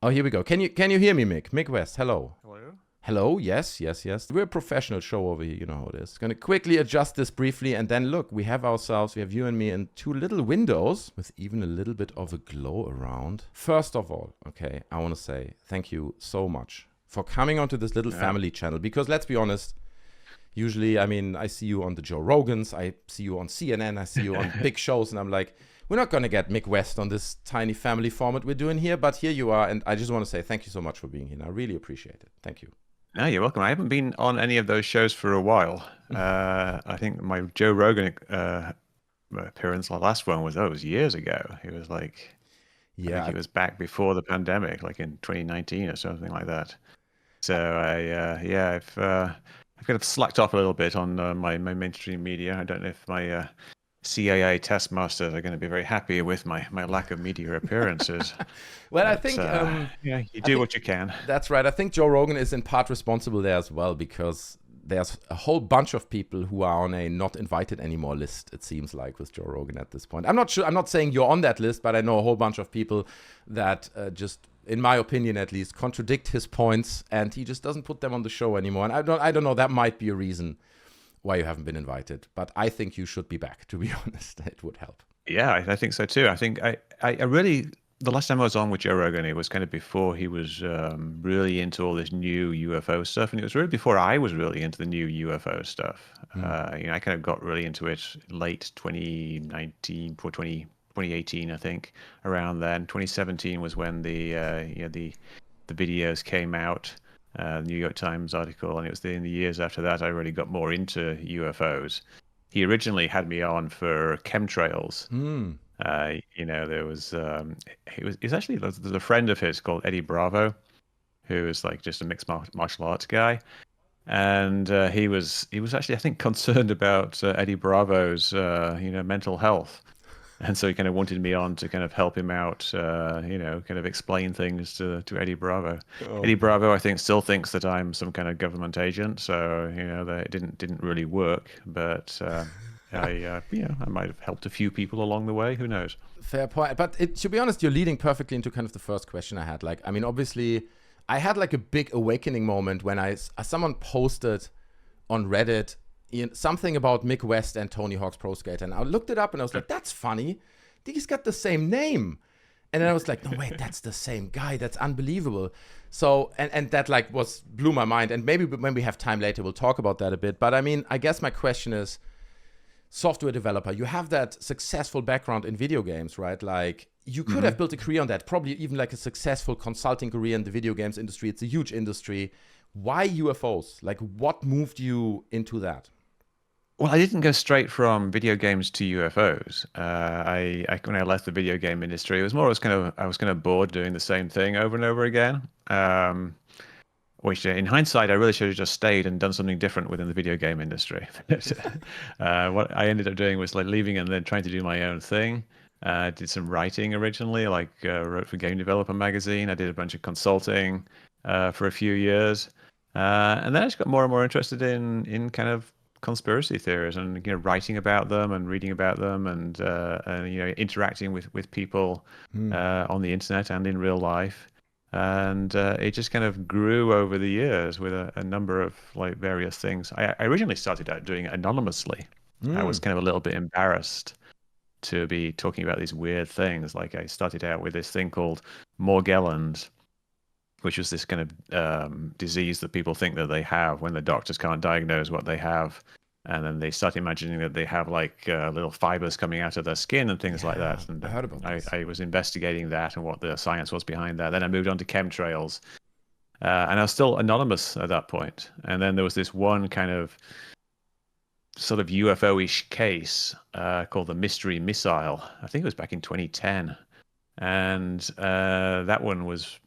Oh, here we go. Can you hear me, Mick? Mick West, hello. Hello? Hello, yes, yes, yes. We're a professional show over here, you know how it is. Gonna quickly adjust this briefly, and then look, we have you and me in two little windows with even a little bit of a glow around. First of all, okay, I wanna say thank you so much for coming onto this little Yeah. family channel, because let's be honest, usually, I mean, I see you on the Joe Rogans, I see you on CNN, I see you on big shows, and I'm like, we're not going to get Mick West on this tiny family format we're doing here, but here you are, and I just want to say thank you so much for being here. I really appreciate it. Thank you. No, you're welcome. I haven't been on any of those shows for a while. I think my Joe Rogan appearance, the last one was years ago. It was like, I think Yeah, it was back before the pandemic, like in 2019 or something like that. So I've kind of slacked off a little bit on my mainstream media. I don't know if my CIA test masters are going to be very happy with my lack of media appearances. well, But yeah, you I do think what you can. that's right. I think Joe Rogan is in part responsible there as well, because there's a whole bunch of people who are on a not invited anymore list, it seems like, with Joe Rogan at this point. I'm not sure, I'm not saying you're on that list, but I know a whole bunch of people that just, in my opinion at least, contradict his points, and he just doesn't put them on the show anymore. And I don't know, that might be a reason why you haven't been invited, but I think you should be back, to be honest. It would help. Yeah, I think so too. I think I really the last time I was on with Joe Rogan, it was kind of before he was really into all this new UFO stuff, and it was really before I was really into the new UFO stuff. I kind of got really into it late 2019 or 2018, I think. Around then, 2017 was when the videos came out, the New York Times article, and it was in the years after that I really got more into UFOs. He originally had me on for chemtrails. Hmm. There was he's actually there's a friend of his called Eddie Bravo, who is like just a mixed martial arts guy, and he was actually I think concerned about Eddie Bravo's mental health, and so he kind of wanted me on to kind of help him out, kind of explain things to Eddie Bravo. Oh, Eddie Bravo, I think, still thinks that I'm some kind of government agent, so that it didn't really work. But I might have helped a few people along the way. Who knows? fair point. But to be honest, you're leading perfectly into kind of the first question I had. Like, I mean, obviously, I had like a big awakening moment when someone posted on Reddit something about Mick West and Tony Hawk's Pro Skater, and I looked it up and I was like, that's funny. He's got the same name. And then I was like, no, wait, that's the same guy. That's unbelievable. So, and that like blew my mind. And maybe when we have time later, we'll talk about that a bit. But I mean, I guess my question is, software developer, you have that successful background in video games, right? Like, you could have built a career on that, probably even like a successful consulting career in the video games industry. It's a huge industry. Why UFOs? Like, what moved you into that? Well, I didn't go straight from video games to UFOs. When I left the video game industry, it was more I was kind of bored doing the same thing over and over again. Which, in hindsight, I really should have just stayed and done something different within the video game industry. What I ended up doing was like leaving and then trying to do my own thing. Did some writing originally, like wrote for Game Developer magazine. I did a bunch of consulting for a few years, and then I just got more and more interested in kind of conspiracy theories and writing about them and reading about them and interacting with people on the internet and in real life. And it just kind of grew over the years with a number of like various things. I originally started out doing it anonymously. I was kind of a little bit embarrassed to be talking about these weird things. Like I started out with this thing called Morgellons, which was this kind of disease that people think that they have when the doctors can't diagnose what they have. And then they start imagining that they have like little fibers coming out of their skin and things like that. And I heard about this. I was investigating that and what the science was behind that. Then I moved on to chemtrails. And I was still anonymous at that point. And then there was this one kind of sort of UFO-ish case called the Mystery Missile. I think it was back in 2010. And that one was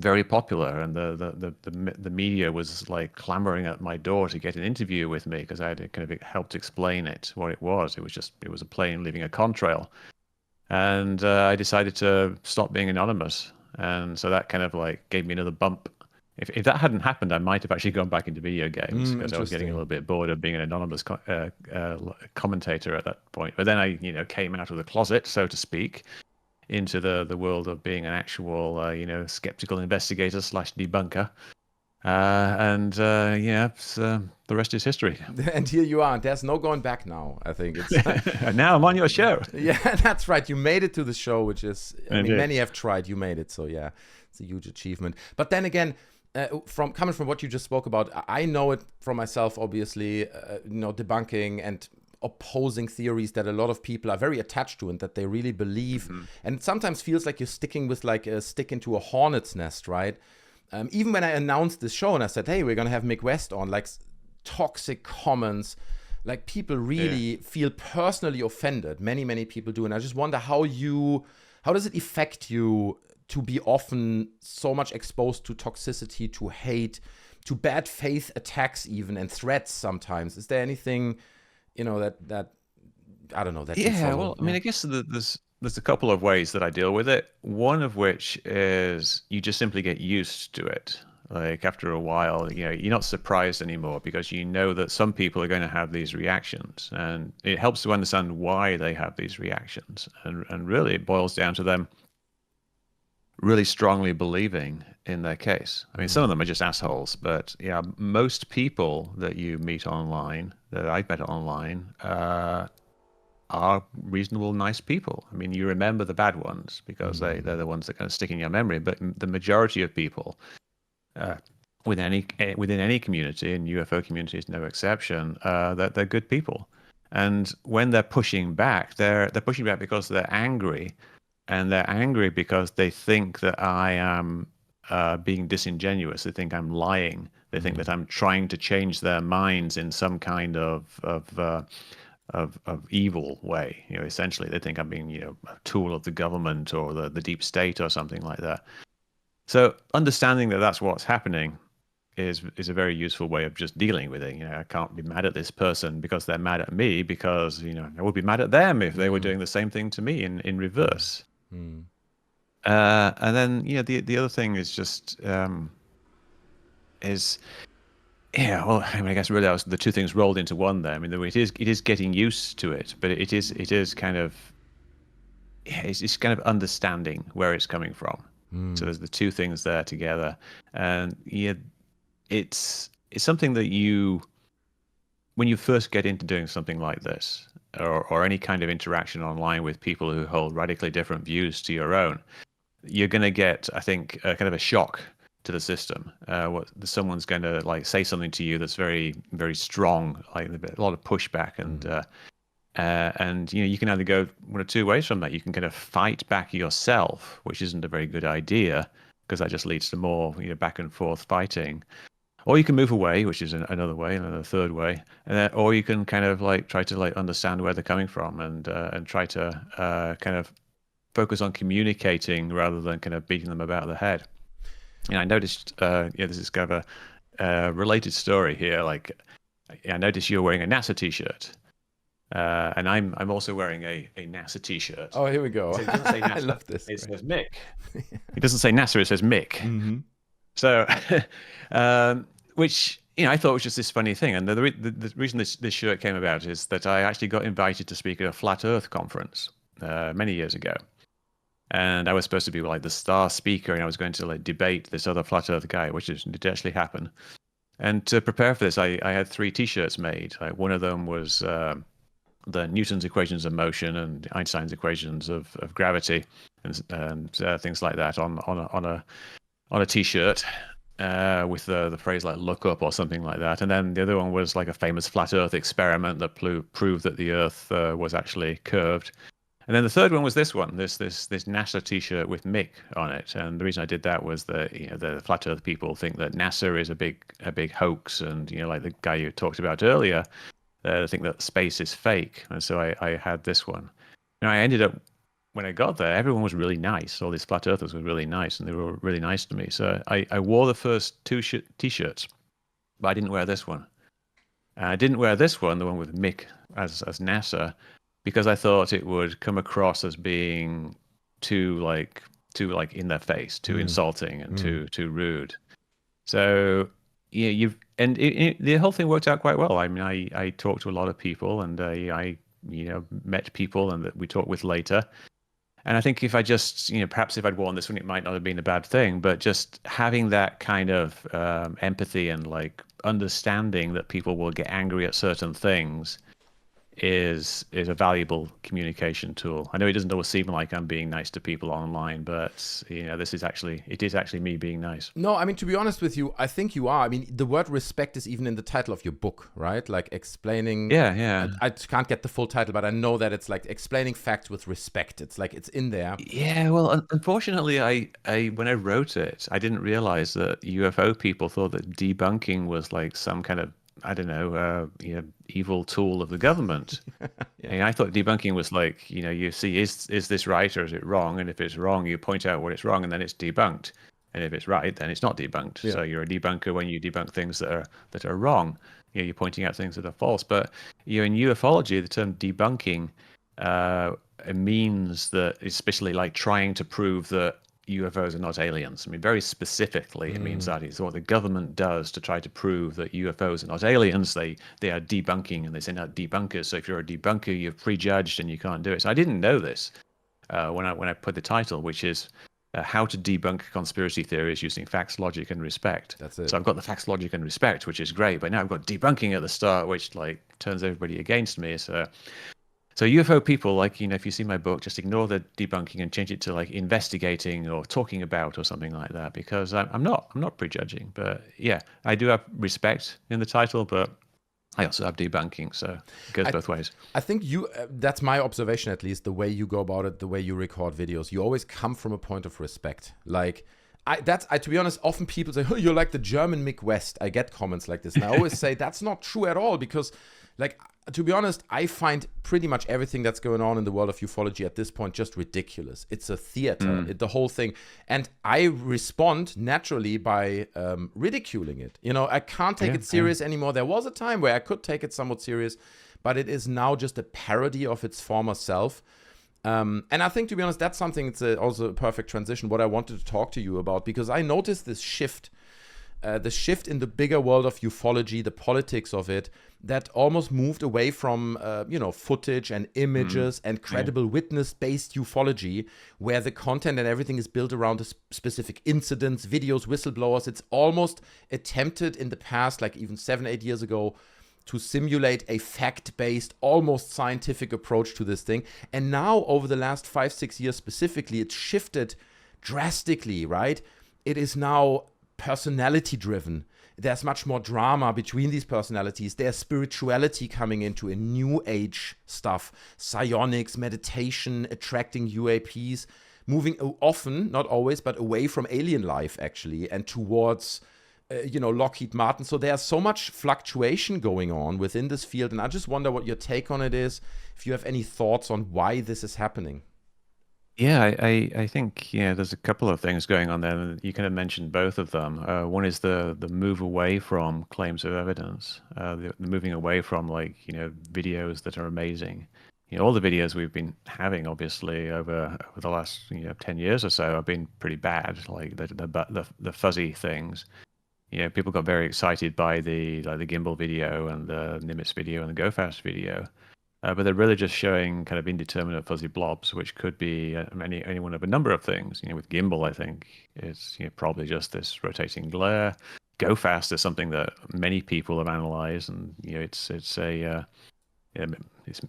very popular, and the media was like clamoring at my door to get an interview with me because I had kind of helped explain what it was. It was a plane leaving a contrail, and I decided to stop being anonymous, and so that kind of like gave me another bump. If that hadn't happened, I might have actually gone back into video games because I was getting a little bit bored of being an anonymous commentator at that point. But then I came out of the closet, so to speak, into the world of being an actual, skeptical investigator slash debunker. Yeah, the rest is history. And here you are, and there's no going back now. I think it's And now I'm on your show. Yeah, that's right. You made it to the show, which is, I mean, many have tried. You made it, so yeah, it's a huge achievement. But then again, coming from what you just spoke about, I know it from myself, obviously, debunking and opposing theories that a lot of people are very attached to and that they really believe. And it sometimes feels like you're sticking with like a stick into a hornet's nest, right? Even when I announced this show and I said, hey, we're going to have Mick West on, like toxic comments, like people really feel personally offended. Many, many people do. And I just wonder how does it affect you to be often so much exposed to toxicity, to hate, to bad faith attacks even, and threats sometimes? Is there anything, that I don't know, that you follow? Well, I mean, I guess there's a couple of ways that I deal with it. One of which is you just simply get used to it. Like after a while, you're not surprised anymore because you know that some people are going to have these reactions, and it helps to understand why they have these reactions. And really, it boils down to them really strongly believing in their case. I mean, some of them are just assholes, but yeah, most people that you meet online, that I've met online, are reasonable, nice people. I mean, you remember the bad ones because they're the ones that kind of stick in your memory. But the majority of people, within any community, and UFO community is no exception, that they're good people. And when they're pushing back, they're pushing back because they're angry, and they're angry because they think that I am being disingenuous. They think I'm lying. They think that I'm trying to change their minds in some kind of evil way. Essentially, they think I'm being, a tool of the government or the deep state or something like that. So understanding that that's what's happening is a very useful way of just dealing with it. I can't be mad at this person because they're mad at me, because I would be mad at them if they were doing the same thing to me in reverse. And then the other thing is just well, I mean, I guess really the two things rolled into one there. I mean, it is getting used to it, but it is kind of it's kind of understanding where it's coming from. So there's the two things there together, and it's something that when you first get into doing something like this, or any kind of interaction online with people who hold radically different views to your own, you're going to get, I think, kind of a shock to the system. Someone's going to like say something to you that's very, very strong, like a lot of pushback, and you can either go one of two ways from that. You can kind of fight back yourself, which isn't a very good idea because that just leads to more back and forth fighting. Or you can move away, which is another way, another third way, or you can kind of like try to like understand where they're coming from and try to kind of focus on communicating rather than kind of beating them about the head. And I noticed, this is kind of a related story here. Like, I noticed you're wearing a NASA T-shirt, and I'm also wearing a NASA T-shirt. Oh, here we go. So it doesn't say NASA, I love this. It says Mick. It doesn't say NASA. It says Mick. So, which I thought was just this funny thing. And the reason this shirt came about is that I actually got invited to speak at a Flat Earth conference many years ago. And I was supposed to be like the star speaker, and I was going to like debate this other Flat Earth guy, which did actually happen. And to prepare for this, I had 3 T-shirts made. Like, one of them was the Newton's equations of motion and Einstein's equations of gravity and things like that on a T-shirt with the phrase like "look up" or something like that. And then the other one was like a famous flat Earth experiment that proved that the Earth was actually curved. And then the third one was this one, this NASA T-shirt with Mick on it. And the reason I did that was that the flat Earth people think that NASA is a big hoax, and like the guy you talked about earlier, they think that space is fake. And so I had this one. And I ended up, when I got there, everyone was really nice. All these flat Earthers were really nice, and they were really nice to me. So I wore the first 2 T-shirts, but I didn't wear this one. And I didn't wear this one, the one with Mick as NASA, because I thought it would come across as being too in their face, too insulting, and too rude. So the whole thing worked out quite well. I mean, I talked to a lot of people, and I met people and that we talked with later, And I think if I just, perhaps if I'd worn this one, it might not have been a bad thing, but just having that kind of empathy and like understanding that people will get angry at certain things is a valuable communication tool. I know it doesn't always seem like I'm being nice to people online, but it is actually me being nice. No, I mean, to be honest with you, I think you are. I mean, the word respect is even in the title of your book, right? Like explaining. Yeah. I can't get the full title, but I know that it's like explaining facts with respect. It's like it's in there. Yeah, well, unfortunately, I when I wrote it, I didn't realize that UFO people thought that debunking was like some kind of, I don't know, evil tool of the government. Yeah. And I thought debunking was like, you see, is this right or is it wrong? And if it's wrong, you point out what it's wrong, and then it's debunked. And if it's right, then it's not debunked. Yeah. So you're a debunker when you debunk things that are wrong. You're pointing out things that are false. But in ufology, the term debunking it means that, especially like trying to prove that UFOs are not aliens. I mean, very specifically, it means that it's what the government does to try to prove that UFOs are not aliens. They are debunking, and they send out debunkers. So if you're a debunker, you're prejudged and you can't do it. So I didn't know this when I put the title, which is how to debunk conspiracy theories using facts, logic, and respect. That's it. So I've got the facts, logic, and respect, which is great. But now I've got debunking at the start, which like turns everybody against me. So UFO people, like, if you see my book, just ignore the debunking and change it to like investigating or talking about or something like that, because I'm not prejudging. But yeah, I do have respect in the title, but I also have debunking, so it goes both ways. I think that's my observation, at least, the way you go about it, the way you record videos. You always come from a point of respect. Like, to be honest, often people say, oh, you're like the German Mick West. I get comments like this. And I always say that's not true at all, because, like, to be honest, I find pretty much everything that's going on in the world of ufology at this point just ridiculous. It's a theater, the whole thing. And I respond naturally by ridiculing it. I can't take it serious anymore. There was a time where I could take it somewhat serious, but it is now just a parody of its former self. And I think, to be honest, that's something, it's also a perfect transition, what I wanted to talk to you about, because I noticed this shift. The shift in the bigger world of ufology, the politics of it, that almost moved away from, footage and images and credible witness-based ufology, where the content and everything is built around specific incidents, videos, whistleblowers. It's almost attempted in the past, like even 7-8 years ago, to simulate a fact-based, almost scientific approach to this thing. And now, over the last 5-6 years specifically, it's shifted drastically, right? It is now personality driven. There's much more drama between these personalities. There's spirituality coming into a new age stuff, psionics, meditation, attracting UAPs, moving often, not always, but away from alien life actually, and towards Lockheed Martin. So there's so much fluctuation going on within this field, and I just wonder what your take on it is, if you have any thoughts on why this is happening. Yeah, I think there's a couple of things going on there. And you kind of mentioned both of them. One is the move away from claims of evidence, the moving away from videos that are amazing. All the videos we've been having, obviously, over the last 10 years or so, have been pretty bad. Like the fuzzy things. People got very excited by the gimbal video and the Nimitz video and the Go Fast video. But they're really just showing kind of indeterminate fuzzy blobs, which could be any one of a number of things. With gimbal, I think it's probably just this rotating glare. Go Fast is something that many people have analyzed, and it's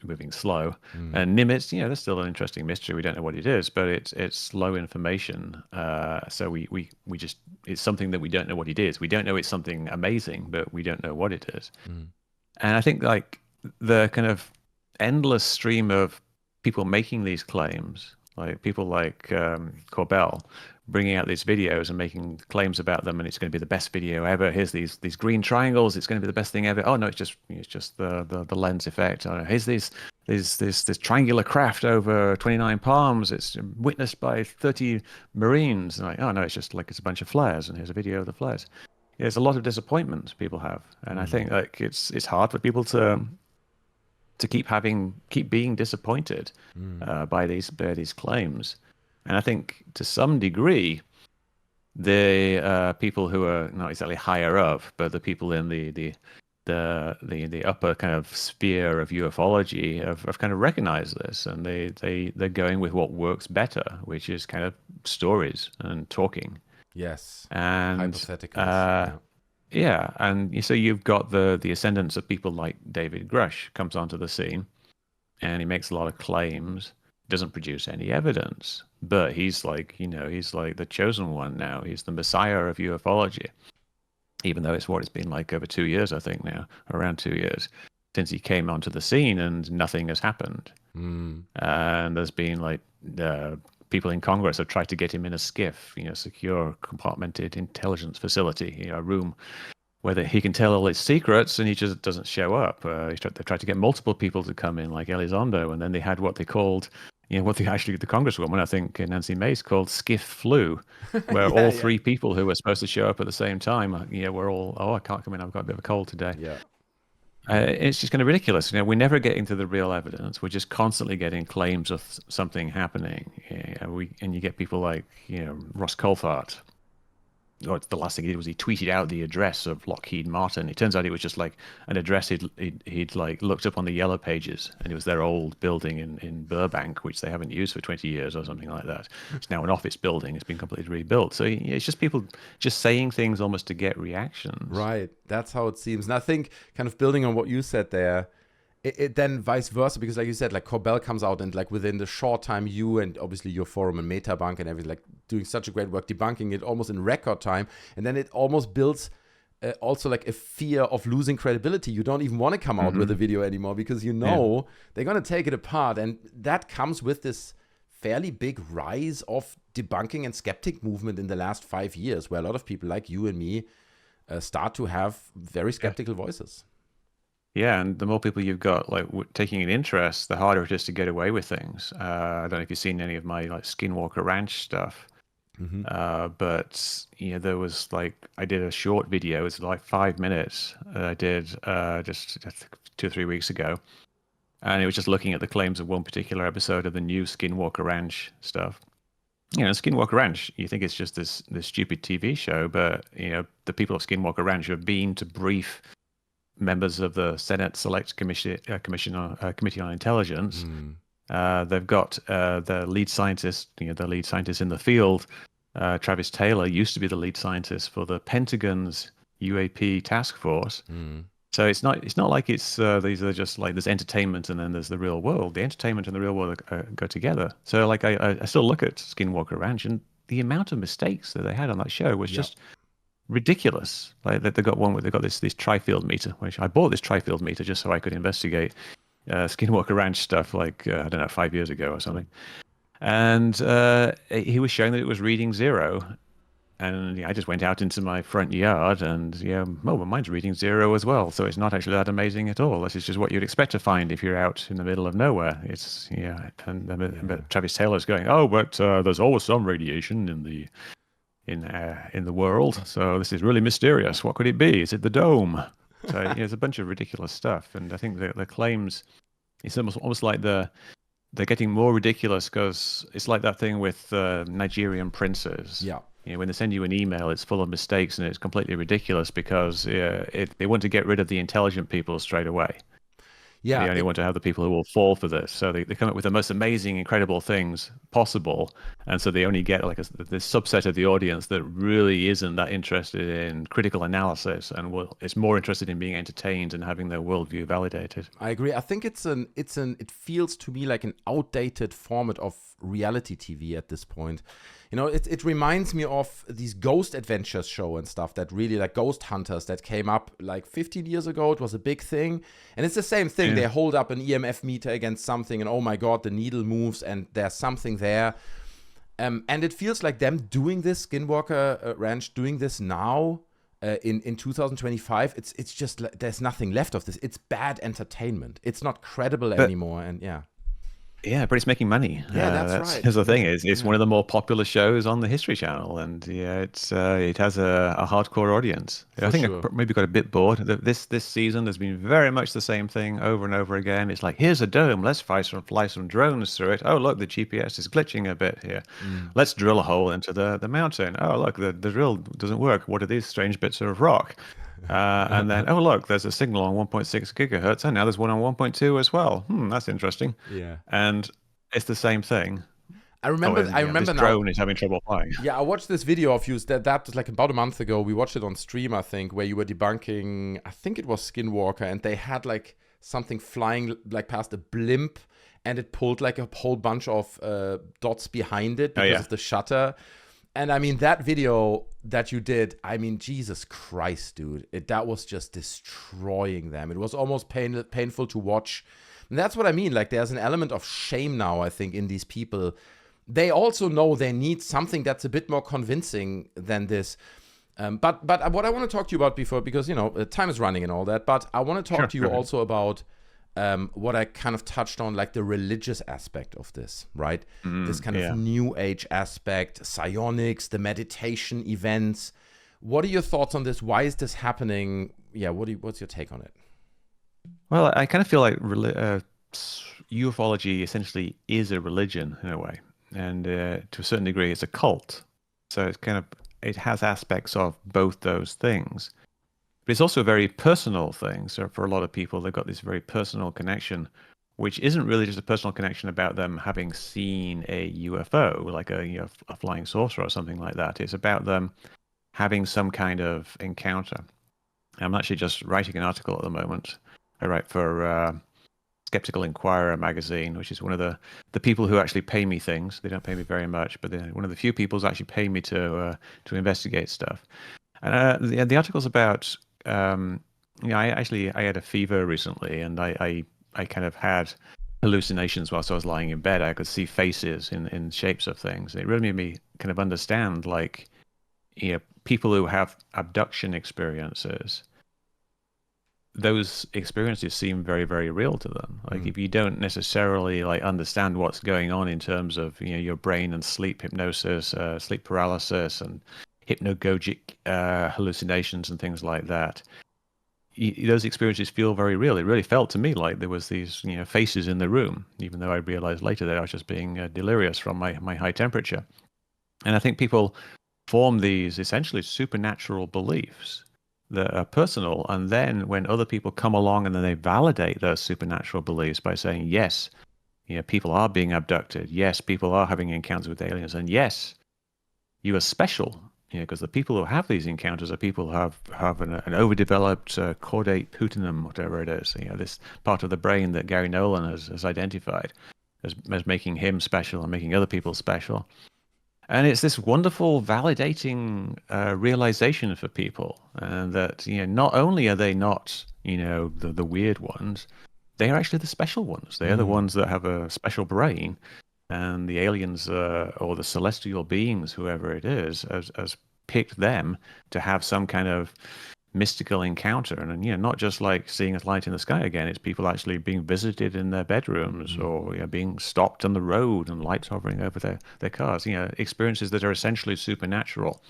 moving slow. And Nimitz, that's still an interesting mystery. We don't know what it is, but it's low information. So we just, it's something that we don't know what it is. We don't know it's something amazing, but we don't know what it is. And I think like the kind of endless stream of people making these claims, like people like Corbell, bringing out these videos and making claims about them, and it's going to be the best video ever. Here's these green triangles. It's going to be the best thing ever. Oh no, it's just the lens effect. Oh, here's this triangular craft over 29 Palms. It's witnessed by 30 Marines. And like, oh no, it's just like it's a bunch of flares, and here's a video of the flares. There's a lot of disappointment people have, and I think like it's hard for people to keep being disappointed by these claims. And I think to some degree, the people who are not exactly higher up, but the people in the the upper kind of sphere of ufology have kind of recognized this, and they're going with what works better, which is kind of stories and talking. Yes. And Hypotheticals. yeah, and so you've got the ascendance of people like David Grusch comes onto the scene, and he makes a lot of claims, doesn't produce any evidence, but he's like, he's like the chosen one now. He's the messiah of ufology, even though it's been like over 2 years, I think now, around 2 years since he came onto the scene, and nothing has happened. And there's been like people in Congress have tried to get him in a SCIF, secure compartmented intelligence facility, a room where he can tell all his secrets, and he just doesn't show up. They tried to get multiple people to come in, like Elizondo, and then they had what they called, the Congresswoman, I think Nancy Mace, called SCIF flu, where all three people who were supposed to show up at the same time, were all, I can't come in, I've got a bit of a cold today. Yeah. It's just kind of ridiculous. We're never getting to the real evidence. We're just constantly getting claims of something happening. And you get people like, Ross Coulthart. Or the last thing he did was he tweeted out the address of Lockheed Martin. It turns out it was just like an address he'd like looked up on the Yellow Pages, and it was their old building in Burbank, which they haven't used for 20 years or something like that. It's now an office building. It's been completely rebuilt. So it's just people just saying things almost to get reactions. Right. That's how it seems. And I think kind of building on what you said there, it then vice versa, because like you said, like Corbell comes out and like within the short time, you and obviously your forum and Metabunk and everything, like doing such a great work debunking it almost in record time, and then it almost builds also like a fear of losing credibility. You don't even want to come out with a video anymore because they're going to take it apart, and that comes with this fairly big rise of debunking and skeptic movement in the last 5 years, where a lot of people like you and me start to have very skeptical voices. Yeah, and the more people you've got like taking an interest, the harder it is to get away with things. I don't know if you've seen any of my like Skinwalker Ranch stuff, but there was like I did a short video. It's like 5 minutes. I did just 2 or 3 weeks ago, and it was just looking at the claims of one particular episode of the new Skinwalker Ranch stuff. Skinwalker Ranch, you think it's just this stupid TV show, but the people of Skinwalker Ranch have been to brief members of the Senate Select Committee on Intelligence. They've got the lead scientist, the lead scientist in the field, Travis Taylor, used to be the lead scientist for the Pentagon's UAP task force. So it's not like it's these are just like there's entertainment and then there's the real world. The entertainment and the real world go together. So like I still look at Skinwalker Ranch, and the amount of mistakes that they had on that show was just ridiculous. Like they got one where they got this tri-field meter, which I bought this tri-field meter just so I could investigate Skinwalker Ranch stuff like I don't know 5 years ago or something. And he was showing that it was reading 0, and I just went out into my front yard and mine's reading 0 as well. So it's not actually that amazing at all. This is just what you'd expect to find if you're out in the middle of nowhere. It's but Travis Taylor's going, but there's always some radiation in the world, so this is really mysterious. What could it be? Is it the dome? So it's a bunch of ridiculous stuff, and I think the claims, it's almost like they're getting more ridiculous because it's like that thing with Nigerian princes. Yeah. When they send you an email, it's full of mistakes and it's completely ridiculous because they want to get rid of the intelligent people straight away. Yeah, they only want to have the people who will fall for this. So they come up with the most amazing, incredible things possible. And so they only get like this subset of the audience that really isn't that interested in critical analysis and is more interested in being entertained and having their worldview validated. I agree. I think it feels to me like an outdated format of reality TV at this point. It reminds me of these Ghost Adventures show and stuff that really like Ghost Hunters that came up like 15 years ago. It was a big thing. And it's the same thing. They hold up an EMF meter against something and oh my God, the needle moves and there's something there. And it feels like them doing this, Skinwalker Ranch doing this now in 2025. It's just like, there's nothing left of this. It's bad entertainment. It's not credible anymore. And Yeah, but it's making money. Yeah, that's right. That's the thing. It's one of the more popular shows on the History Channel, and it has a hardcore audience. I think I maybe got a bit bored. This season, there's been very much the same thing over and over again. It's like, here's a dome. Let's fly some drones through it. Oh, look, the GPS is glitching a bit here. Let's drill a hole into the mountain. Oh, look, the drill doesn't work. What are these strange bits of rock? And then, oh, look, there's a signal on 1.6 gigahertz, and now there's one on 1.2 as well. That's interesting. Yeah. And it's the same thing. I remember. And, I this remember now. drone is having trouble flying. Yeah, I watched this video of you. That was like about a month ago. We watched it on stream, I think, where you were debunking. I think it was Skinwalker, and they had like something flying like past a blimp, and it pulled like a whole bunch of dots behind it because of the shutter. And I mean, that video that you did, I mean, Jesus Christ, dude, that was just destroying them. It was almost painful to watch. And that's what I mean. Like, there's an element of shame now, I think, in these people. They also know they need something that's a bit more convincing than this. But what I want to talk to you about before, because, you know, time is running and all that, but I want to talk to you also about what I kind of touched on, like the religious aspect of this, right? This kind of new age aspect, psionics, the meditation events. What are your thoughts on this? Why is this happening? Yeah, what's your take on it? Well, I kind of feel like ufology essentially is a religion in a way. And to a certain degree, it's a cult. So it has aspects of both those things. But it's also a very personal thing. So for a lot of people, they've got this very personal connection, which isn't really just a personal connection about them having seen a UFO, like a flying saucer or something like that. It's about them having some kind of encounter. I'm actually just writing an article at the moment. I write for Skeptical Inquirer magazine, which is one of the people who actually pay me things. They don't pay me very much, but they're one of the few people who actually pay me to investigate stuff. And the article's about, I had a fever recently, and I kind of had hallucinations whilst I was lying in bed. I could see faces in shapes of things. It really made me kind of understand, like, you know, people who have abduction experiences. Those experiences seem very, very real to them. Like, if you don't necessarily like understand what's going on in terms of, you know, your brain and sleep hypnosis, sleep paralysis, and hypnagogic hallucinations and things like that, those experiences feel very real. It really felt to me like there was these, you know, faces in the room, even though I realized later that I was just being delirious from my high temperature. And I think people form these essentially supernatural beliefs that are personal, and then when other people come along and then they validate those supernatural beliefs by saying, yes, you know, people are being abducted, yes, people are having encounters with aliens, and yes, you are special, you know, because the people who have these encounters are people who have an overdeveloped caudate putamen, whatever it is, you know, this part of the brain that Gary Nolan has identified as making him special and making other people special. And it's this wonderful validating realization for people, and that, you know, not only are they not, you know, the weird ones, they are actually the special ones. They are the ones that have a special brain, and the aliens or the celestial beings, whoever it is, has picked them to have some kind of mystical encounter. And, you know, not just like seeing a light in the sky again, it's people actually being visited in their bedrooms, or, you know, being stopped on the road and lights hovering over their cars, you know, experiences that are essentially supernatural.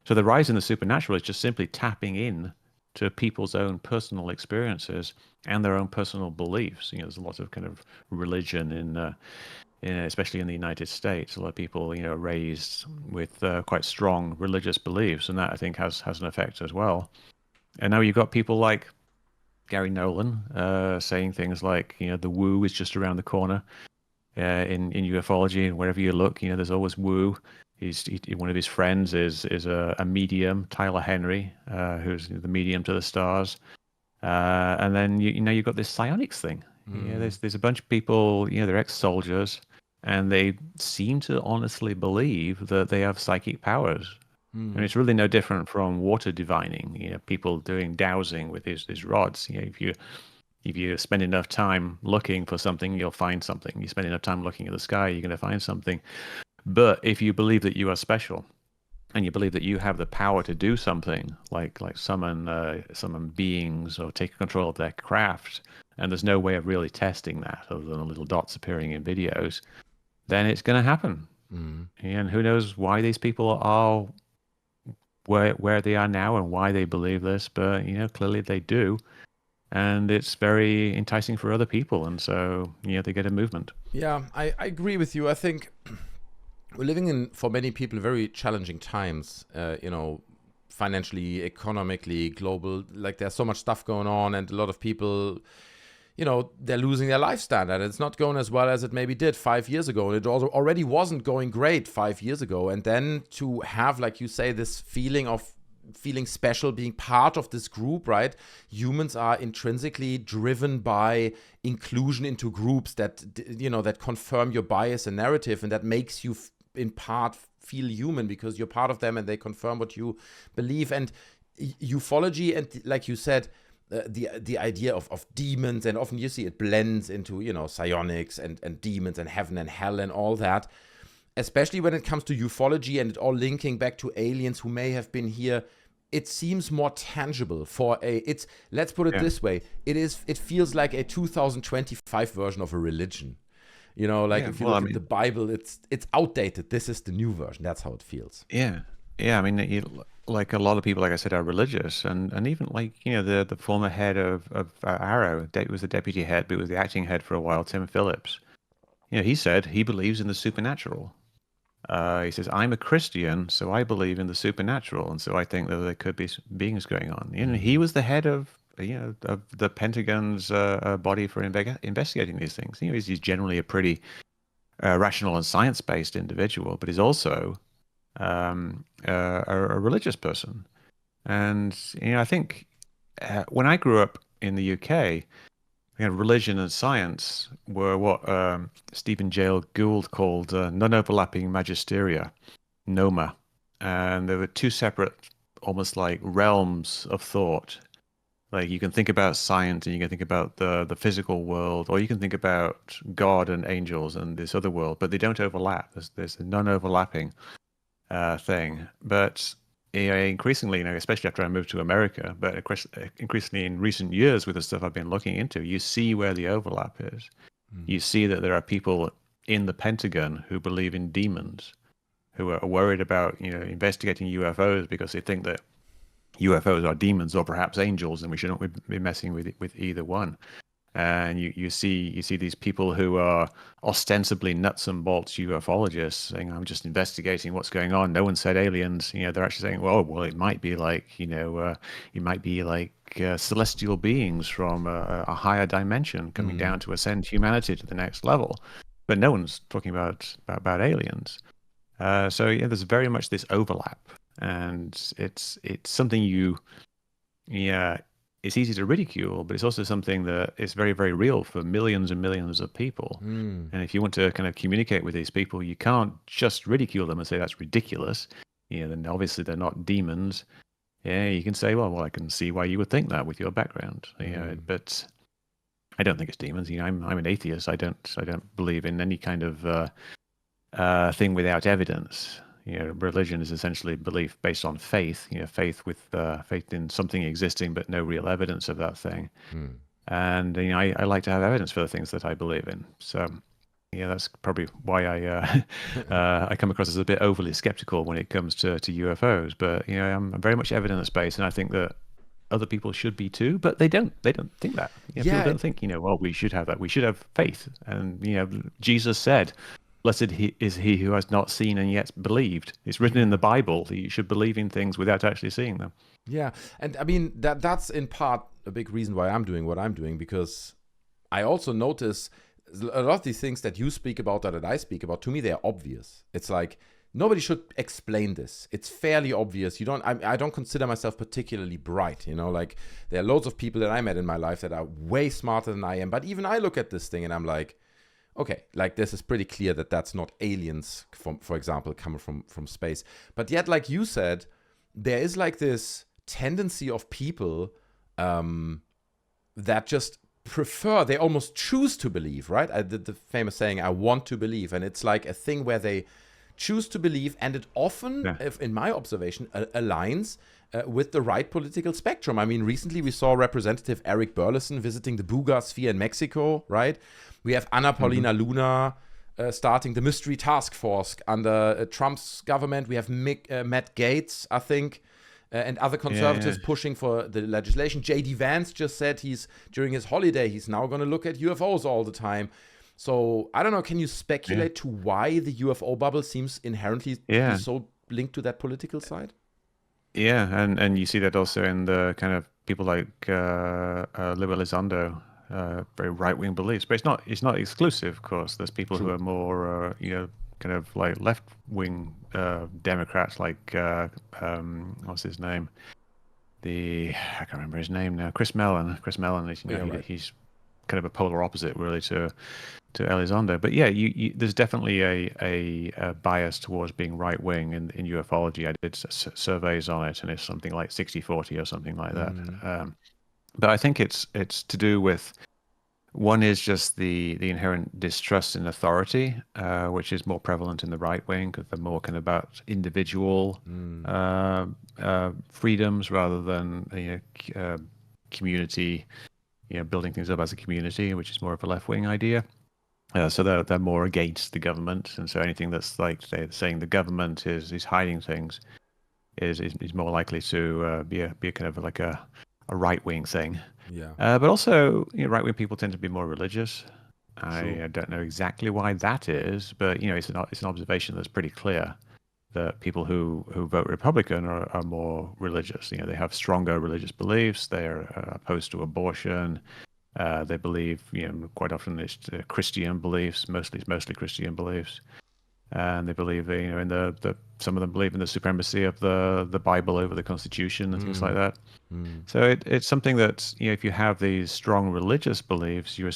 So the rise in the supernatural is just simply tapping in to people's own personal experiences and their own personal beliefs. You know, there's a lot of kind of religion in especially in the United States. A lot of people, you know, are raised with quite strong religious beliefs, and that, I think, has an effect as well. And now you've got people like Gary Nolan saying things like, you know, the woo is just around the corner in ufology, and wherever you look, you know, there's always woo. One of his friends is a medium, Tyler Henry, who's the medium to the stars. And then you know, you've got this psionics thing. Yeah, there's a bunch of people, you know, they're ex-soldiers, and they seem to honestly believe that they have psychic powers. And it's really no different from water divining. You know, people doing dowsing with these rods. You know, if you spend enough time looking for something, you'll find something. You spend enough time looking at the sky, you're going to find something. But if you believe that you are special, and you believe that you have the power to do something, like summon beings or take control of their craft, and there's no way of really testing that other than the little dots appearing in videos, then it's going to happen. And who knows why these people are where they are now and why they believe this, but, you know, clearly they do. And it's very enticing for other people, and so, you know, they get a movement. Yeah, I agree with you. I think we're living in, for many people, very challenging times, you know, financially, economically, global. Like there's so much stuff going on, and a lot of people, they're losing their life standard. It's not going as well as it maybe did 5 years ago. And it also already wasn't going great 5 years ago. And then to have, like you say, this feeling of feeling special, being part of this group, right? Humans are intrinsically driven by inclusion into groups that, that confirm your bias and narrative, and that makes you in part feel human because you're part of them and they confirm what you believe. And ufology, and like you said, the idea of demons, and often you see it blends into, psionics and demons and heaven and hell and all that, especially when it comes to ufology and it all linking back to aliens who may have been here. It seems more tangible let's put it this way. It feels like a 2025 version of a religion. If you look at the Bible, it's outdated. This is the new version. That's how it feels. Yeah. I mean, like a lot of people, like I said, are religious, and even like the former head of Arrow was the deputy head, but was the acting head for a while, Tim Phillips. He said he believes in the supernatural. He says, I'm a Christian, so I believe in the supernatural, and so I think that there could be beings going on. He was the head of the Pentagon's body for investigating these things. He's generally a pretty rational and science-based individual, but he's also a religious person. And I think when I grew up in the UK, religion and science were what Stephen Jay Gould called non-overlapping magisteria, NOMA. And there were two separate, almost like realms of thought. Like you can think about science and you can think about the physical world, or you can think about God and angels and this other world, but they don't overlap. There's a non-overlapping thing. But increasingly, especially after I moved to America, but increasingly in recent years with the stuff I've been looking into, you see where the overlap is. You see that there are people in the Pentagon who believe in demons, who are worried about investigating UFOs because they think that UFOs are demons or perhaps angels, and we shouldn't be messing with either one. And you see these people who are ostensibly nuts and bolts ufologists saying, I'm just investigating what's going on. No one said aliens. They're actually saying, well, it might be like, celestial beings from a higher dimension coming down to ascend humanity to the next level. But no one's talking about aliens. So there's very much this overlap, and it's something it's easy to ridicule, but it's also something that is very, very real for millions and millions of people. And if you want to kind of communicate with these people, you can't just ridicule them and say that's ridiculous. Then obviously they're not demons. Yeah, you can say, well, I can see why you would think that with your background. But I don't think it's demons. I'm an atheist. I don't believe in any kind of thing without evidence. Religion is essentially belief based on faith. Faith in something existing, but no real evidence of that thing. And I like to have evidence for the things that I believe in. So that's probably why I come across as a bit overly skeptical when it comes to UFOs. But I'm very much evidence based, and I think that other people should be too. But they don't think that. People don't think well, we should have that. We should have faith. And Jesus said, blessed is he who has not seen and yet believed. It's written in the Bible that you should believe in things without actually seeing them. Yeah, and I mean, that's in part a big reason why I'm doing what I'm doing, because I also notice a lot of these things that you speak about or that I speak about, to me, they're obvious. It's like, nobody should explain this. It's fairly obvious. I don't consider myself particularly bright, like there are loads of people that I met in my life that are way smarter than I am, but even I look at this thing and I'm like, okay, like this is pretty clear that that's not aliens, for example, coming from space. But yet, like you said, there is like this tendency of people that just prefer, they almost choose to believe, right? The famous saying, I want to believe. And it's like a thing where they choose to believe, and it often, if in my observation, aligns with the right political spectrum. I mean, recently we saw Representative Eric Burleson visiting the Buga sphere in Mexico, right? We have Anna Paulina Luna starting the mystery task force under Trump's government. We have Matt Gaetz, I think, and other conservatives pushing for the legislation. J.D. Vance just said during his holiday, he's now going to look at UFOs all the time. So, I don't know, can you speculate to why the UFO bubble seems inherently to be so linked to that political side? Yeah, and you see that also in the kind of people like Lue Elizondo, very right-wing beliefs. But it's not exclusive, of course. There's people who True. are more kind of like left-wing Democrats, like what's his name? I can't remember his name now. Chris Mellon. Chris Mellon is, Oh, yeah, right. he's kind of a polar opposite, really, to Elizondo. But yeah, there's definitely a bias towards being right wing in ufology. I did surveys on it, and it's something like 60-40 or something like that. Mm, But I think it's to do with, one is just the inherent distrust in authority, which is more prevalent in the right wing because they're more kind of about individual mm, freedoms rather than community, building things up as a community, which is more of a left wing idea. So they're more against the government, and so anything that's like saying the government is hiding things is more likely to be a kind of like a right wing thing. yeah, But also, right wing people tend to be more religious. true. I don't know exactly why that is, but it's an observation that's pretty clear that people who vote Republican are more religious. They have stronger religious beliefs. They're opposed to abortion. They believe, quite often it's Christian beliefs, mostly Christian beliefs, and they believe, in the some of them believe in the supremacy of the Bible over the Constitution and things like Mm, that. mm, So it's something that, if you have these strong religious beliefs, you're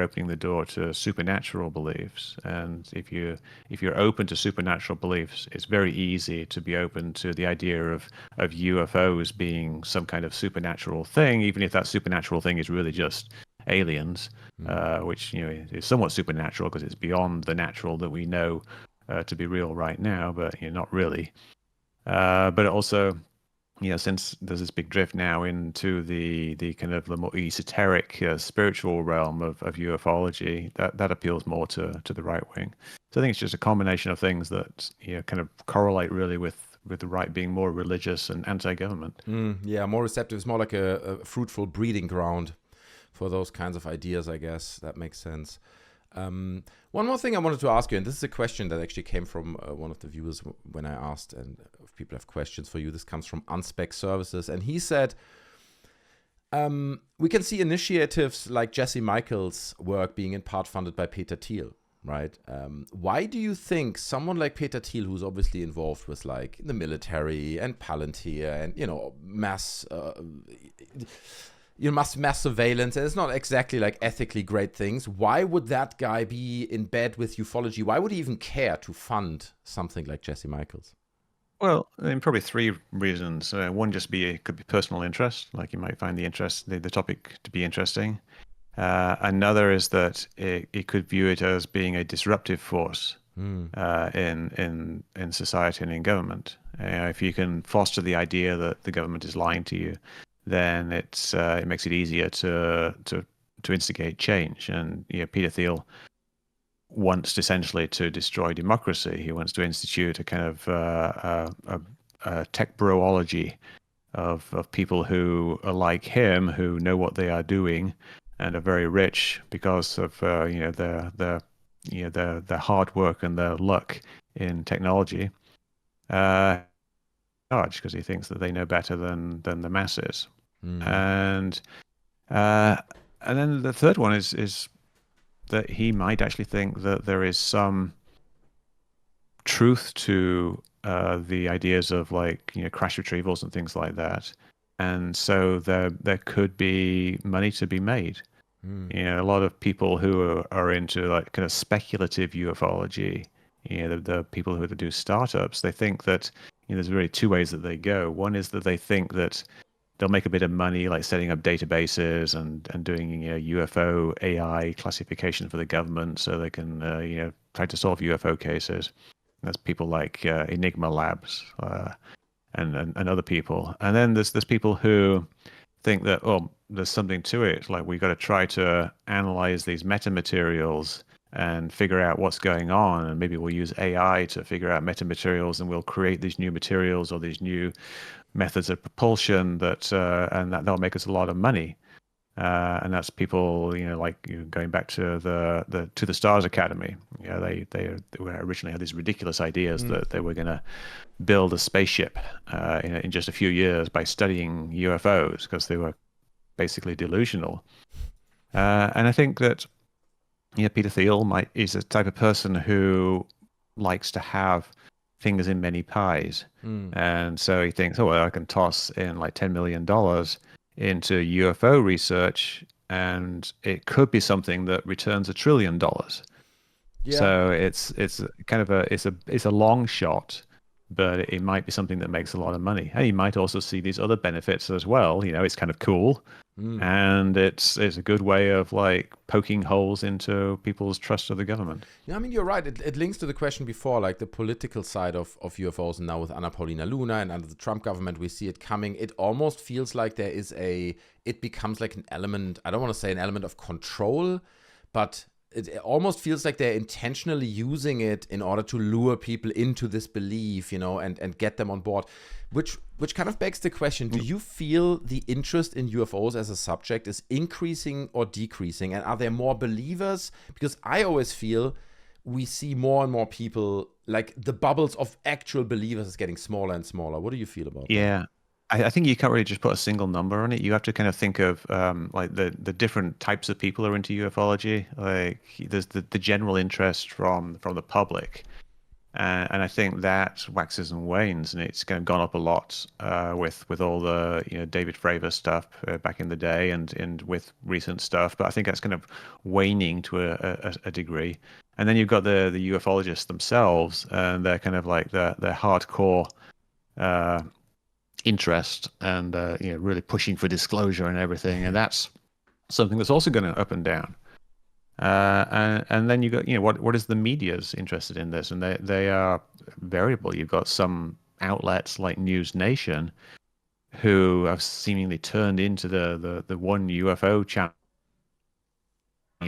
opening the door to supernatural beliefs. And if you're open to supernatural beliefs, it's very easy to be open to the idea of UFOs being some kind of supernatural thing, even if that supernatural thing is really just aliens, mm. which is somewhat supernatural because it's beyond the natural that we know to be real right now, but not really. But also, since there's this big drift now into the kind of the more esoteric spiritual realm of ufology, that appeals more to the right wing. So I think it's just a combination of things that kind of correlate really with the right being more religious and anti-government. Yeah, more receptive. It's more like a fruitful breeding ground for those kinds of ideas, I guess. That makes sense. One more thing I wanted to ask you, and this is a question that actually came from one of the viewers when I asked, and if people have questions for you, this comes from Unspec Services, and he said, we can see initiatives like Jesse Michels' work being in part funded by Peter Thiel, right? Why do you think someone like Peter Thiel, who's obviously involved with like the military and Palantir and, mass surveillance, and it's not exactly like ethically great things. Why would that guy be in bed with ufology? Why would he even care to fund something like Jesse Michels? Well, I mean, probably three reasons. One could be personal interest, like you might find the topic to be interesting. Another is that it could view it as being a disruptive force in society and in government. If you can foster the idea that the government is lying to you, then it makes it easier to instigate change. And Peter Thiel wants essentially to destroy democracy. He wants to institute a kind of a tech broology of people who are like him, who know what they are doing, and are very rich because of their hard work and their luck in technology. Because he thinks that they know better than the masses. And then the third one is that he might actually think that there is some truth to the ideas of like crash retrievals and things like that, and so there could be money to be made. A lot of people who are into like kind of speculative ufology, the people who do startups, they think that there's really two ways that they go. One is that they think that they'll make a bit of money, like setting up databases and doing UFO AI classification for the government, so they can try to solve UFO cases. That's people like Enigma Labs and other people. And then there's people who think that there's something to it. Like we got to try to analyze these metamaterials and figure out what's going on, and maybe we'll use AI to figure out metamaterials, and we'll create these new materials or these new methods of propulsion that'll make us a lot of money. And that's people, like going back to the Stars Academy. They originally had these ridiculous ideas that they were going to build a spaceship in just a few years by studying UFOs, because they were basically delusional. And I think that Peter Thiel is a type of person who likes to have fingers in many pies. And so he thinks, oh, well, I can toss in like $10 million into UFO research, and it could be something that returns $1 trillion. Yeah. So it's kind of it's a long shot, but it might be something that makes a lot of money. And you might also see these other benefits as well. It's kind of cool. And it's a good way of like poking holes into people's trust of the government. Yeah, I mean, you're right. It links to the question before, like the political side of UFOs. And now with Anna Paulina Luna and under the Trump government, we see it coming. It almost feels like it becomes like an element, I don't want to say an element of control, but it almost feels like they're intentionally using it in order to lure people into this belief, and get them on board, which kind of begs the question, do you feel the interest in UFOs as a subject is increasing or decreasing? And are there more believers? Because I always feel we see more and more people, like the bubbles of actual believers is getting smaller and smaller. What do you feel about that? Yeah. I think you can't really just put a single number on it. You have to kind of think of like the different types of people who are into ufology. Like there's the general interest from the public, and I think that waxes and wanes, and it's kind of gone up a lot with all the David Fravor stuff back in the day, and with recent stuff. But I think that's kind of waning to a degree. And then you've got the ufologists themselves, and they're kind of like they're hardcore interest, and really pushing for disclosure and everything, and that's something that's also going up and down. And then you got what is the media's interested in this, and they are variable. You've got some outlets like News Nation who have seemingly turned into the one UFO channel,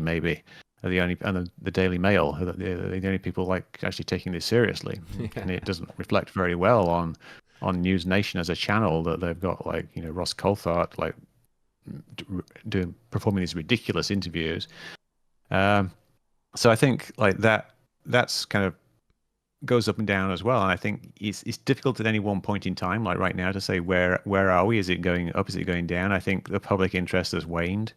maybe and the Daily Mail, the only people like actually taking this seriously. And it doesn't reflect very well on News Nation as a channel, that they've got like Ross Coulthart like performing these ridiculous interviews. So I think like that's kind of goes up and down as well. And I think it's difficult at any one point in time, like right now, to say where are we? Is it going up? Is it going down? I think the public interest has waned.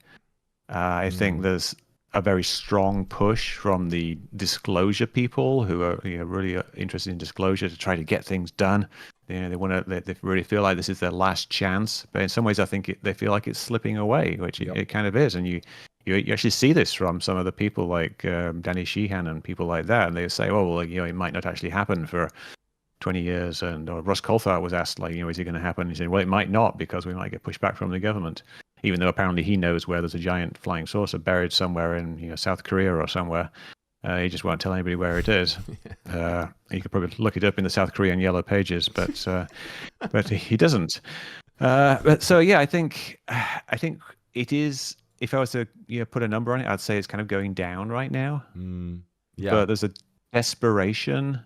I think there's a very strong push from the disclosure people who are really interested in disclosure to try to get things done. They really feel like this is their last chance. But in some ways, I think they feel like it's slipping away, which it kind of is. And you actually see this from some of the people like Danny Sheehan and people like that, and they say, "Oh, well, it might not actually happen for 20 years." And Ross Coulthart was asked, like, is it going to happen? He said, "Well, it might not, because we might get pushback from the government." Even though apparently he knows where there's a giant flying saucer buried somewhere in South Korea or somewhere. He just won't tell anybody where it is. You could probably look it up in the South Korean Yellow Pages, but he doesn't. But so yeah, I think it is. If I was to put a number on it, I'd say it's kind of going down right now. Yeah. But there's a desperation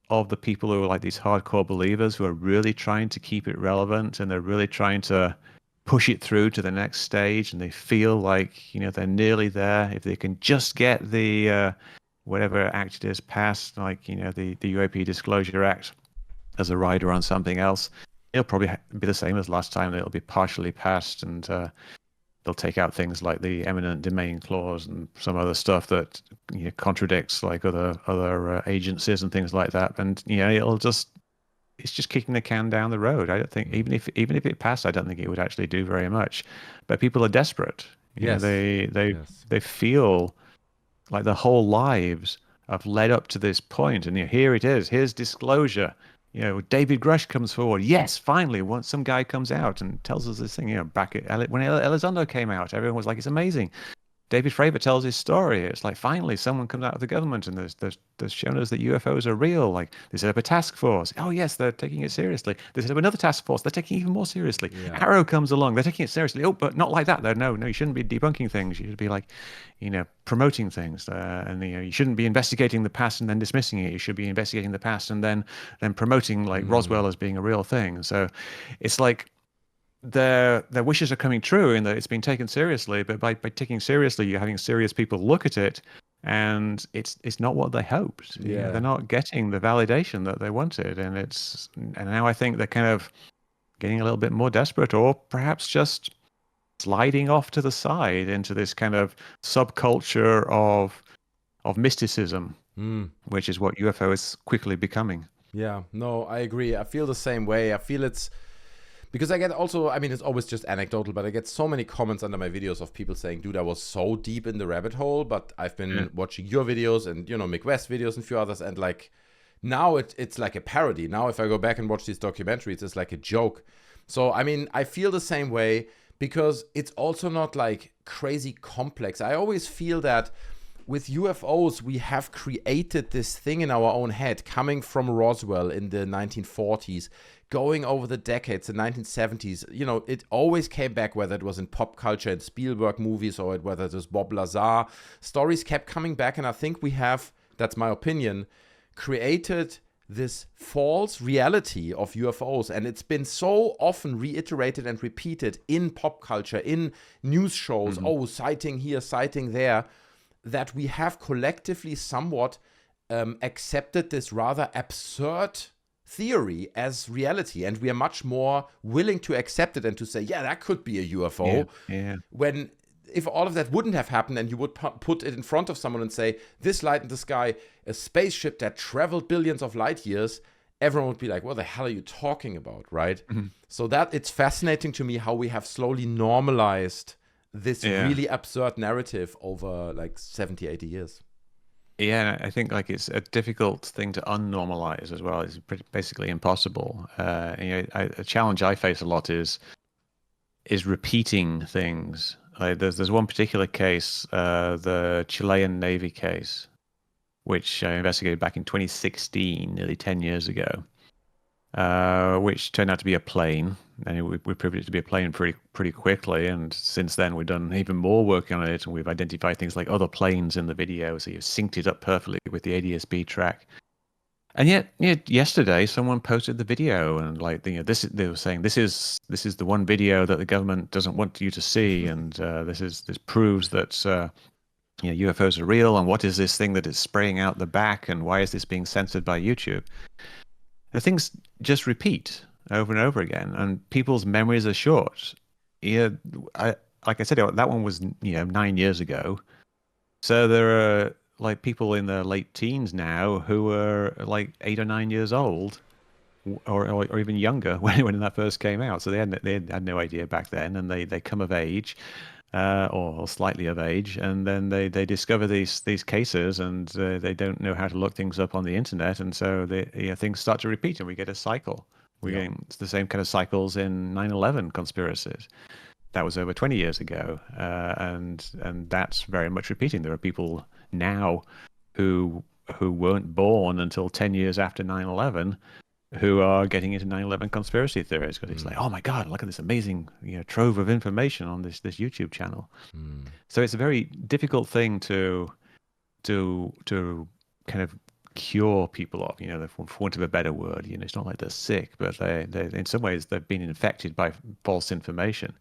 of the people who are like these hardcore believers who are really trying to keep it relevant, and they're really trying to push it through to the next stage, and they feel like they're nearly there. If they can just get the whatever act it is passed, like the UAP Disclosure Act, as a rider on something else, it'll probably be the same as last time. It'll be partially passed, and they'll take out things like the eminent domain clause and some other stuff that contradicts like other agencies and things like that. And it's just kicking the can down the road. I don't think even if it passed, I don't think it would actually do very much. But people are desperate. They feel like their whole lives have led up to this point, and here it is. Here's disclosure. David Grusch comes forward. Yes, finally, once some guy comes out and tells us this thing. Back when Elizondo came out, everyone was like, "It's amazing." David Fravor tells his story. It's like finally someone comes out of the government and there's shown us that UFOs are real. Like they set up a task force. Oh yes, they're taking it seriously. They set up another task force. They're taking it even more seriously. Yeah. Arrow comes along. They're taking it seriously. Oh, but not like that. Though. No, you shouldn't be debunking things. You should be like, promoting things. And you shouldn't be investigating the past and then dismissing it. You should be investigating the past and then promoting like Roswell as being a real thing. So it's like their wishes are coming true in that it's been taken seriously, but by taking seriously, you're having serious people look at it, and it's not what they hoped. Yeah. They're not getting the validation that they wanted, and now I think they're kind of getting a little bit more desperate, or perhaps just sliding off to the side into this kind of subculture of mysticism, which is what UFO is quickly becoming. Yeah, no, I agree. I feel the same way. I feel it's because I get also, I mean, it's always just anecdotal, but I get so many comments under my videos of people saying, dude, I was so deep in the rabbit hole, but I've been watching your videos and, you know, Mick West videos and a few others. And like, now it's like a parody. Now, if I go back and watch these documentaries, it's like a joke. So, I mean, I feel the same way because it's also not like crazy complex. I always feel that with UFOs, we have created this thing in our own head coming from Roswell in the 1940s, going over the decades, the 1970s. You know, it always came back, whether it was in pop culture and Spielberg movies or whether it was Bob Lazar. Stories kept coming back, and I think we have, that's my opinion, created this false reality of UFOs, and it's been so often reiterated and repeated in pop culture, in news shows, oh, sighting here, sighting there, that we have collectively somewhat accepted this rather absurd theory as reality, and we are much more willing to accept it and to say, yeah, that could be a UFO. When if all of that wouldn't have happened and you would put it in front of someone and say, this light in the sky, a spaceship that traveled billions of light years, everyone would be like, what the hell are you talking about, right? So that it's fascinating to me how we have slowly normalized this really absurd narrative over like 70, 80 years. Yeah, I think like it's a difficult thing to unnormalize as well. It's basically impossible. A challenge I face a lot is repeating things. Like there's one particular case, the Chilean Navy case, which I investigated back in 2016, nearly 10 years ago, which turned out to be a plane. And we proved it to be a plane pretty quickly. And since then, we've done even more work on it, and we've identified things like other planes in the video. So you've synced it up perfectly with the ADS-B track. And yet, yesterday, someone posted the video, and like they were saying this is the one video that the government doesn't want you to see, and this proves that UFOs are real. And what is this thing that is spraying out the back, and why is this being censored by YouTube? The things just repeat over and over again, and people's memories are short. Like I said, that one was 9 years ago. So there are like people in their late teens now who are like 8 or 9 years old, or even younger when that first came out. So they had no idea back then, and they come of age, or slightly of age, and then they discover these cases, and they don't know how to look things up on the internet, and so things start to repeat, and we get a cycle. It's the same kind of cycles in 9/11 conspiracies. That was over 20 years ago, and that's very much repeating. There are people now who weren't born until 10 years after 9/11 who are getting into 9/11 conspiracy theories because it's like, oh my God, look at this amazing trove of information on this YouTube channel. So it's a very difficult thing to kind of cure people of, for want of a better word. It's not like they're sick, but they in some ways they've been infected by false information.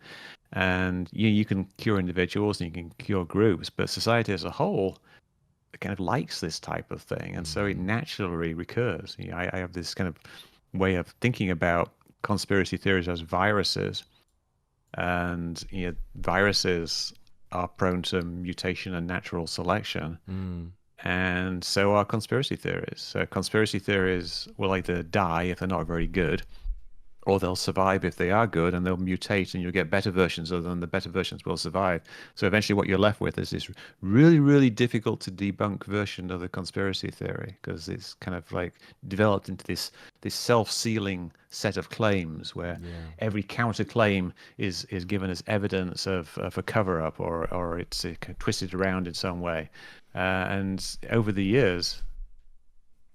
And you can cure individuals and you can cure groups, but society as a whole kind of likes this type of thing, and so it naturally recurs. I have this kind of way of thinking about conspiracy theories as viruses, and viruses are prone to mutation and natural selection. And so are conspiracy theories. So conspiracy theories will either die if they're not very good, or they'll survive if they are good, and they'll mutate, and you'll get better versions of them. The better versions will survive. So eventually what you're left with is this really, really difficult to debunk version of the conspiracy theory, because it's kind of like developed into this self-sealing set of claims where every counterclaim is given as evidence of a cover-up, or it's twisted around in some way. And over the years,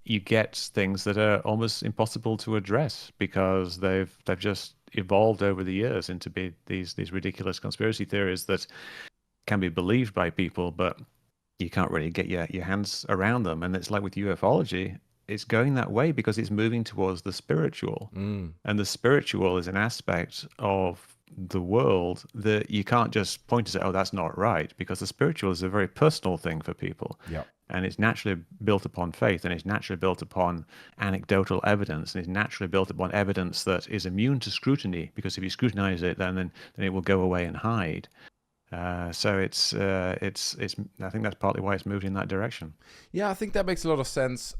you get things that are almost impossible to address because they've just evolved over the years into be these ridiculous conspiracy theories that can be believed by people, but you can't really get your hands around them. And it's like with ufology, it's going that way because it's moving towards the spiritual. And the spiritual is an aspect of the world, that you can't just point and say, oh, that's not right, because the spiritual is a very personal thing for people. Yeah. And it's naturally built upon faith, and it's naturally built upon anecdotal evidence, and it's naturally built upon evidence that is immune to scrutiny, because if you scrutinize it, then it will go away and hide. So it's I think that's partly why it's moved in that direction. Yeah, I think that makes a lot of sense.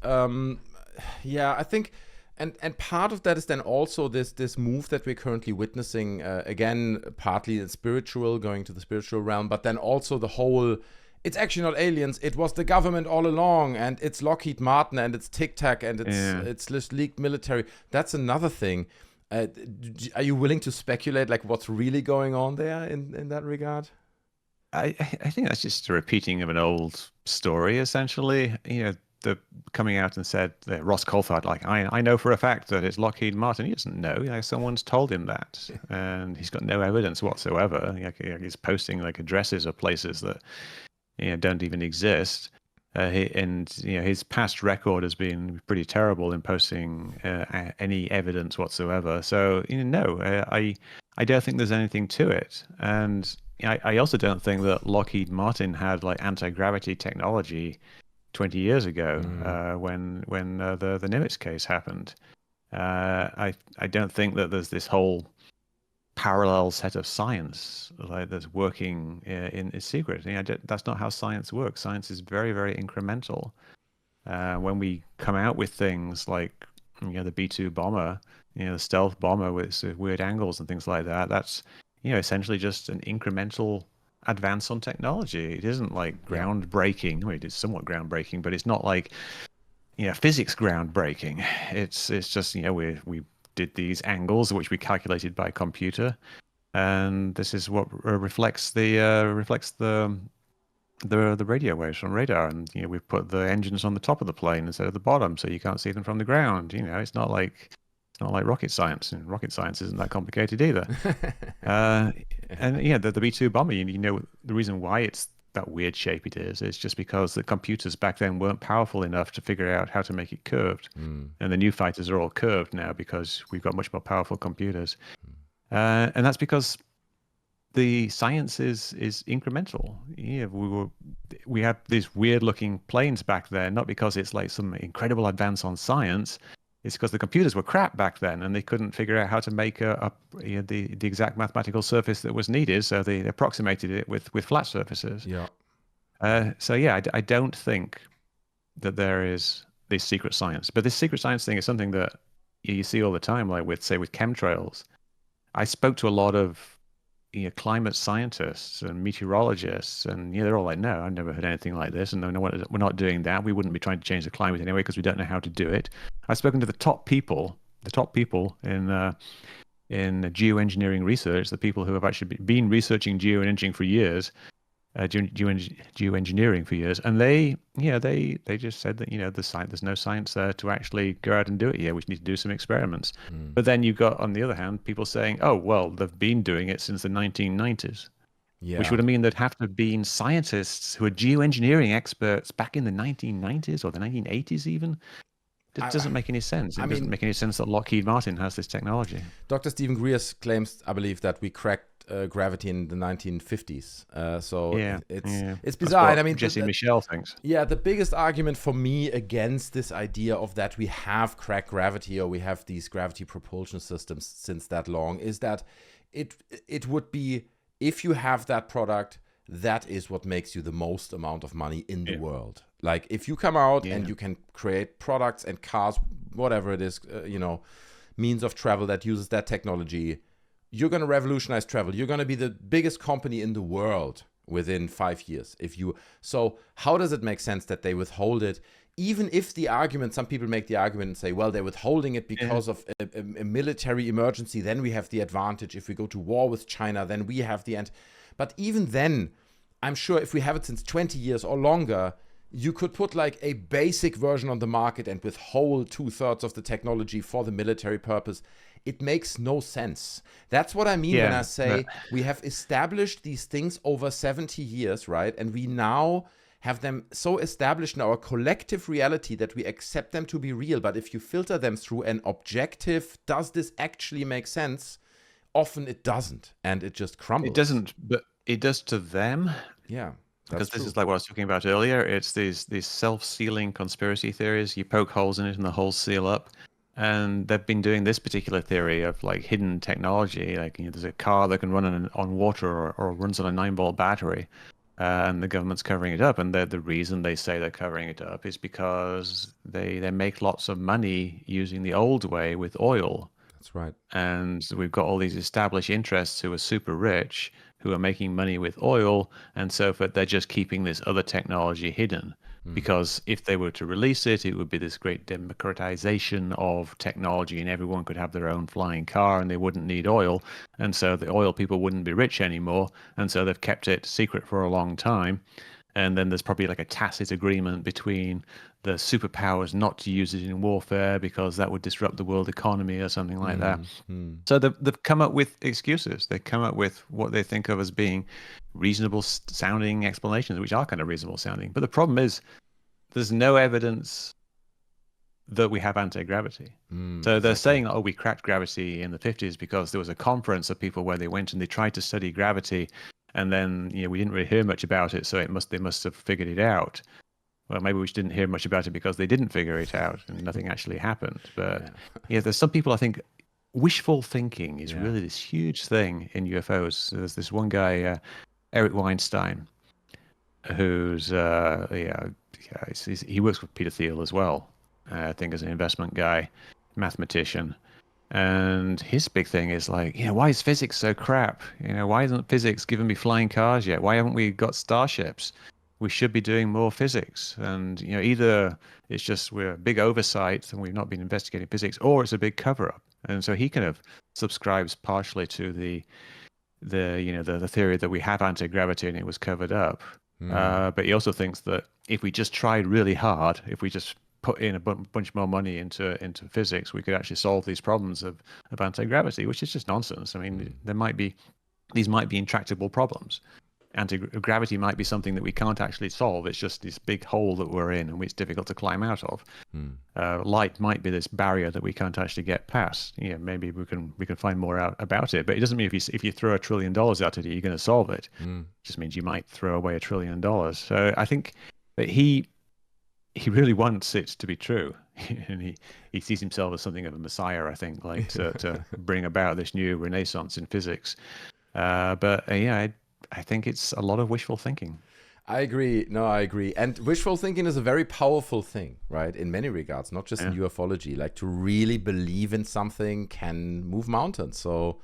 Yeah, I think, and part of that is then also this move that we're currently witnessing. Again, partly the spiritual, going to the spiritual realm, but then also the whole. It's actually not aliens. It was the government all along, and it's Lockheed Martin, and it's TicTac, and it's this leaked military. That's another thing. Are you willing to speculate, like, what's really going on there in that regard? I think that's just a repeating of an old story, essentially. The coming out and said Ross Coulthart, like, I know for a fact that it's Lockheed Martin. He doesn't know. Someone's told him that, and he's got no evidence whatsoever. He's posting like addresses of places that don't even exist. His past record has been pretty terrible in posting any evidence whatsoever. So I don't think there's anything to it. And I also don't think that Lockheed Martin had like anti-gravity technology 20 years ago when the Nimitz case happened. I don't think that there's this whole parallel set of science like that's working in secret. That's not how science works. Science is very, very incremental. When we come out with things like the B-2 bomber, the stealth bomber with weird angles and things like that, that's essentially just an incremental advance on technology. It isn't like groundbreaking. Well, it is somewhat groundbreaking, but it's not like physics groundbreaking. It's just we did these angles which we calculated by computer, and this is what reflects the radio waves from radar, and we've put the engines on the top of the plane instead of the bottom, so you can't see them from the ground. It's not like rocket science, and rocket science isn't that complicated either. And the B-2 bomber, the reason why it's that weird shape it is just because the computers back then weren't powerful enough to figure out how to make it curved. And the new fighters are all curved now because we've got much more powerful computers. And that's because the science is incremental. We had these weird looking planes back then, not because it's like some incredible advance on science. It's because the computers were crap back then, and they couldn't figure out how to make the exact mathematical surface that was needed. So they approximated it with flat surfaces. Yeah. I don't think that there is this secret science. But this secret science thing is something that you see all the time, like with chemtrails. I spoke to a lot of climate scientists and meteorologists, and they're all like, no, I've never heard anything like this, and no, we're not doing that. We wouldn't be trying to change the climate anyway because we don't know how to do it. I've spoken to the top people in geoengineering research, the people who have actually been researching geoengineering for years, geoengineering for years, and they just said that there's no science there to actually go out and do it yet. We need to do some experiments. But then you've got, on the other hand, people saying, oh well, they've been doing it since the 1990s, which would mean there'd have to have been scientists who are geoengineering experts back in the 1990s or the 1980s even. It doesn't make any sense. It doesn't make any sense that Lockheed Martin has this technology. Dr. Stephen Greer claims, I believe, that we cracked gravity in the 1950s. It's bizarre. And I mean, Jesse Michels thinks. Yeah, the biggest argument for me against this idea of that we have cracked gravity or we have these gravity propulsion systems since that long is that it would be, if you have that product, that is what makes you the most amount of money in the world. Like if you come out and you can create products and cars, whatever it is, means of travel that uses that technology, you're going to revolutionize travel. You're going to be the biggest company in the world within 5 years. So how does it make sense that they withhold it? Even if the argument, some people make the argument and say, well, they're withholding it because of a military emergency. Then we have the advantage. If we go to war with China, then we have the end. But even then, I'm sure if we have it since 20 years or longer, you could put like a basic version on the market and withhold 2/3 of the technology for the military purpose. It makes no sense. That's what I mean when I say we have established these things over 70 years, right? And we now have them so established in our collective reality that we accept them to be real. But if you filter them through an objective, does this actually make sense? often it doesn't, and it just crumbles. It doesn't, but it does to them. Yeah, Because that's this true. is like what I was talking about earlier. It's these self-sealing conspiracy theories. You poke holes in it and the holes seal up. And they've been doing this particular theory of like hidden technology. Like, there's a car that can run on water or runs on a 9-volt battery, and the government's covering it up. And the reason they say they're covering it up is because they make lots of money using the old way with oil. That's right. And we've got all these established interests who are super rich, who are making money with oil, and so forth. They're just keeping this other technology hidden, because if they were to release it, it would be this great democratization of technology, and everyone could have their own flying car, and they wouldn't need oil, and so the oil people wouldn't be rich anymore, and so they've kept it secret for a long time. And then there's probably like a tacit agreement between the superpowers not to use it in warfare because that would disrupt the world economy or something like that. So they've come up with excuses. They come up with what they think of as being reasonable sounding explanations, which are kind of reasonable sounding. But the problem is there's no evidence that we have anti-gravity. So they're saying, oh, we cracked gravity in the 50s because there was a conference of people where they went and they tried to study gravity. And then, we didn't really hear much about it, so they must have figured it out. Well, maybe we just didn't hear much about it because they didn't figure it out and nothing actually happened. But there's some people, I think, wishful thinking is really this huge thing in UFOs. There's this one guy, Eric Weinstein, who's he works with Peter Thiel as well. I think as an investment guy, mathematician. And his big thing is like, why is physics so crap? Why isn't physics giving me flying cars yet? Why haven't we got starships? We should be doing more physics. And, either it's just we're a big oversight and we've not been investigating physics, or it's a big cover up. And so he kind of subscribes partially to the theory that we have anti-gravity and it was covered up. But he also thinks that if we just tried really hard, if we just put in a bunch more money into physics, we could actually solve these problems of anti-gravity, which is just nonsense. I mean, these might be intractable problems. Anti-gravity might be something that we can't actually solve. It's just this big hole that we're in and it's difficult to climb out of. Light might be this barrier that we can't actually get past. Maybe we can find more out about it, but it doesn't mean if you throw $1 trillion at it, you're going to solve it. It just means you might throw away $1 trillion. So I think that he really wants it to be true, and he sees himself as something of a messiah, I think, like to bring about this new renaissance in physics. I think it's a lot of wishful thinking. I agree. No, I agree. And wishful thinking is a very powerful thing, right? In many regards, not just in ufology. Like, to really believe in something can move mountains. So,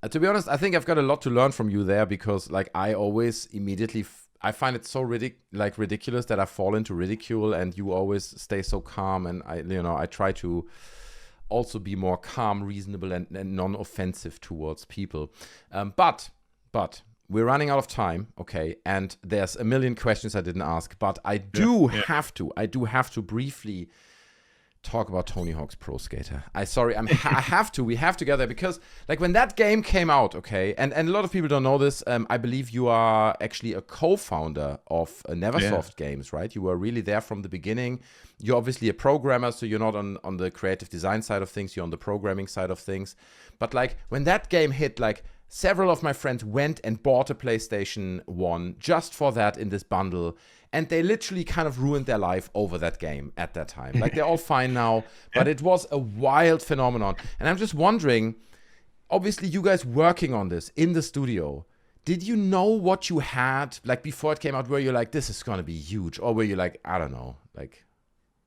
to be honest, I think I've got a lot to learn from you there, because, like, I always immediately I find it so ridiculous that I fall into ridicule, and you always stay so calm. And I try to also be more calm, reasonable, and non-offensive towards people. But we're running out of time, okay? And there's a million questions I didn't ask, but I do have to briefly talk about Tony Hawk's Pro Skater. I have to. We have to get there, because like when that game came out, okay, and a lot of people don't know this. I believe you are actually a co-founder of Neversoft Games, right? You were really there from the beginning. You're obviously a programmer, so you're not on the creative design side of things. You're on the programming side of things. But like when that game hit, like several of my friends went and bought a PlayStation 1 just for that in this bundle. And they literally kind of ruined their life over that game at that time. Like, they're all fine now, but it was a wild phenomenon. And I'm just wondering, obviously you guys working on this in the studio, did you know what you had, like, before it came out? Were you like, this is going to be huge? Or were you like, I don't know, like...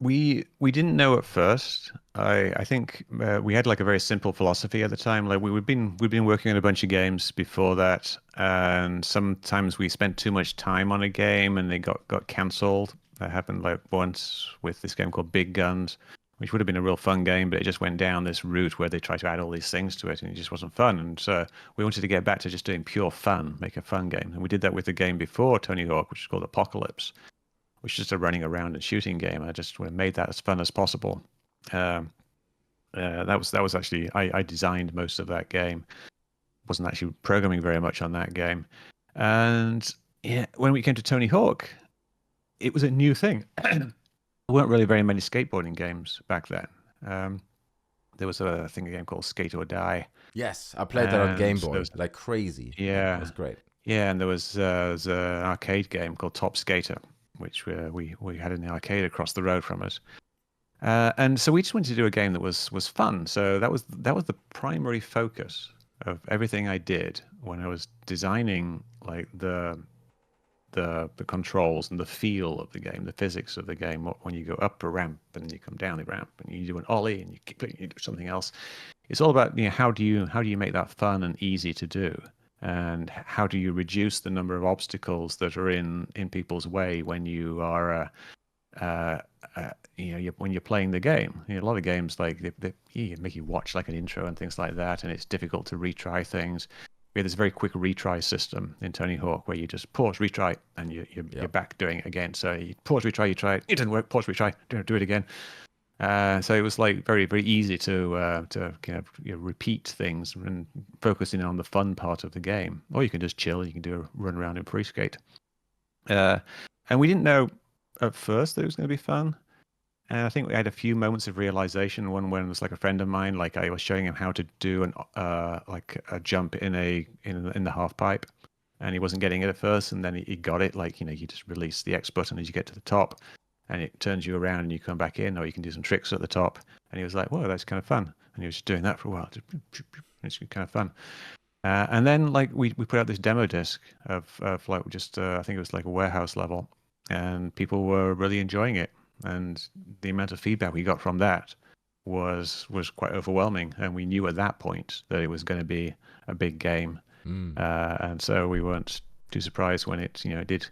We didn't know at first. I think we had like a very simple philosophy at the time. Like we'd been working on a bunch of games before that, and sometimes we spent too much time on a game and they got cancelled. That happened like once with this game called Big Guns, which would have been a real fun game, but it just went down this route where they tried to add all these things to it, and it just wasn't fun. And so we wanted to get back to just doing pure fun, make a fun game, and we did that with the game before Tony Hawk, which is called Apocalypse, which is just a running around and shooting game. I just made that as fun as possible. That was actually, I designed most of that game. Wasn't actually programming very much on that game. And when we came to Tony Hawk, it was a new thing. There weren't really very many skateboarding games back then. there was a game called Skate or Die. Yes, I played that on Game And Boy like crazy. Yeah, it was great. Yeah, and there was an arcade game called Top Skater, which we had in the arcade across the road from us. And so we just wanted to do a game that was fun. So that was the primary focus of everything I did when I was designing like the controls and the feel of the game, the physics of the game. When you go up a ramp and you come down the ramp and you do an ollie and you do something else, it's all about how do you make that fun and easy to do, and how do you reduce the number of obstacles that are in people's way when you are when you're playing the game. A lot of games like they make you watch like an intro and things like that, and it's difficult to retry things. We had this very quick retry system in Tony Hawk where you just pause, retry, and you're back doing it again. So you pause, retry, you try it, it didn't work, pause, retry, do it again. So it was like very, very easy to repeat things and focusing on the fun part of the game. Or you can just chill, you can do a run around in pre-skate. And we didn't know at first that it was going to be fun. And I think we had a few moments of realization. One when it was like a friend of mine, like I was showing him how to do like a jump in the half pipe, and he wasn't getting it at first, and then he got it. Like you just release the X button as you get to the top, and it turns you around, and you come back in, or you can do some tricks at the top. And he was like, "Whoa, that's kind of fun." And he was just doing that for a while. It's kind of fun. And then like we put out this demo disc of like just I think it was like a warehouse level, and people were really enjoying it. And the amount of feedback we got from that was quite overwhelming, and we knew at that point that it was going to be a big game. And so we weren't too surprised when it did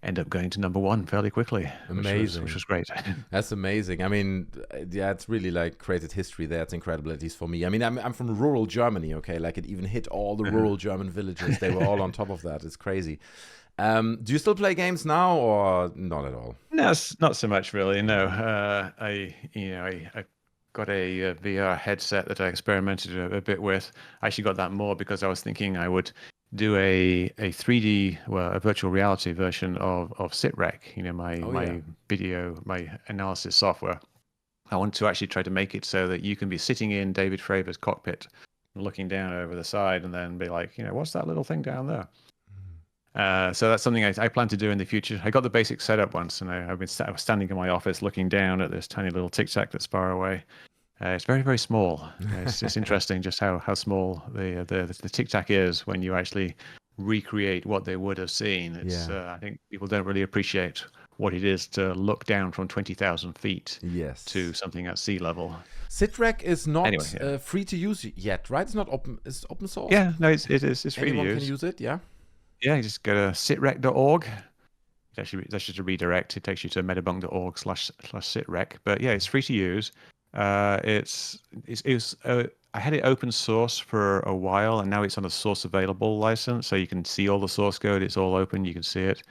end up going to #1 fairly quickly. Amazing. Which was great. That's amazing. I mean, yeah, it's really like created history there. It's incredible, at least for me. I mean, I'm from rural Germany, okay? Like it even hit all the rural German villages. They were all on top of that. It's crazy. Do you still play games now, or not at all? No, not so much really. No, I got a VR headset that I experimented a bit with. I actually got that more because I was thinking I would do a 3D, a virtual reality version of Sitrec. My video, my analysis software. I wanted to actually try to make it so that you can be sitting in David Fravor's cockpit, looking down over the side, and then be like, what's that little thing down there? So that's something I plan to do in the future. I got the basic setup once, and I was standing in my office looking down at this tiny little TicTac that's far away. It's very, very small. It's interesting just how small the TicTac is when you actually recreate what they would have seen. I think people don't really appreciate what it is to look down from 20,000 feet to something at sea level. Sitrec is not free to use yet, right? It's not open. It's open source. Yeah, no, it is. It's free to use. Anyone can use it. Yeah. Yeah, you just go to sitrec.org. That's just a redirect. It takes you to metabunk.org/sitrec. But yeah, it's free to use. I had it open source for a while, and now it's on a source available license, so you can see all the source code. It's all open. You can see it,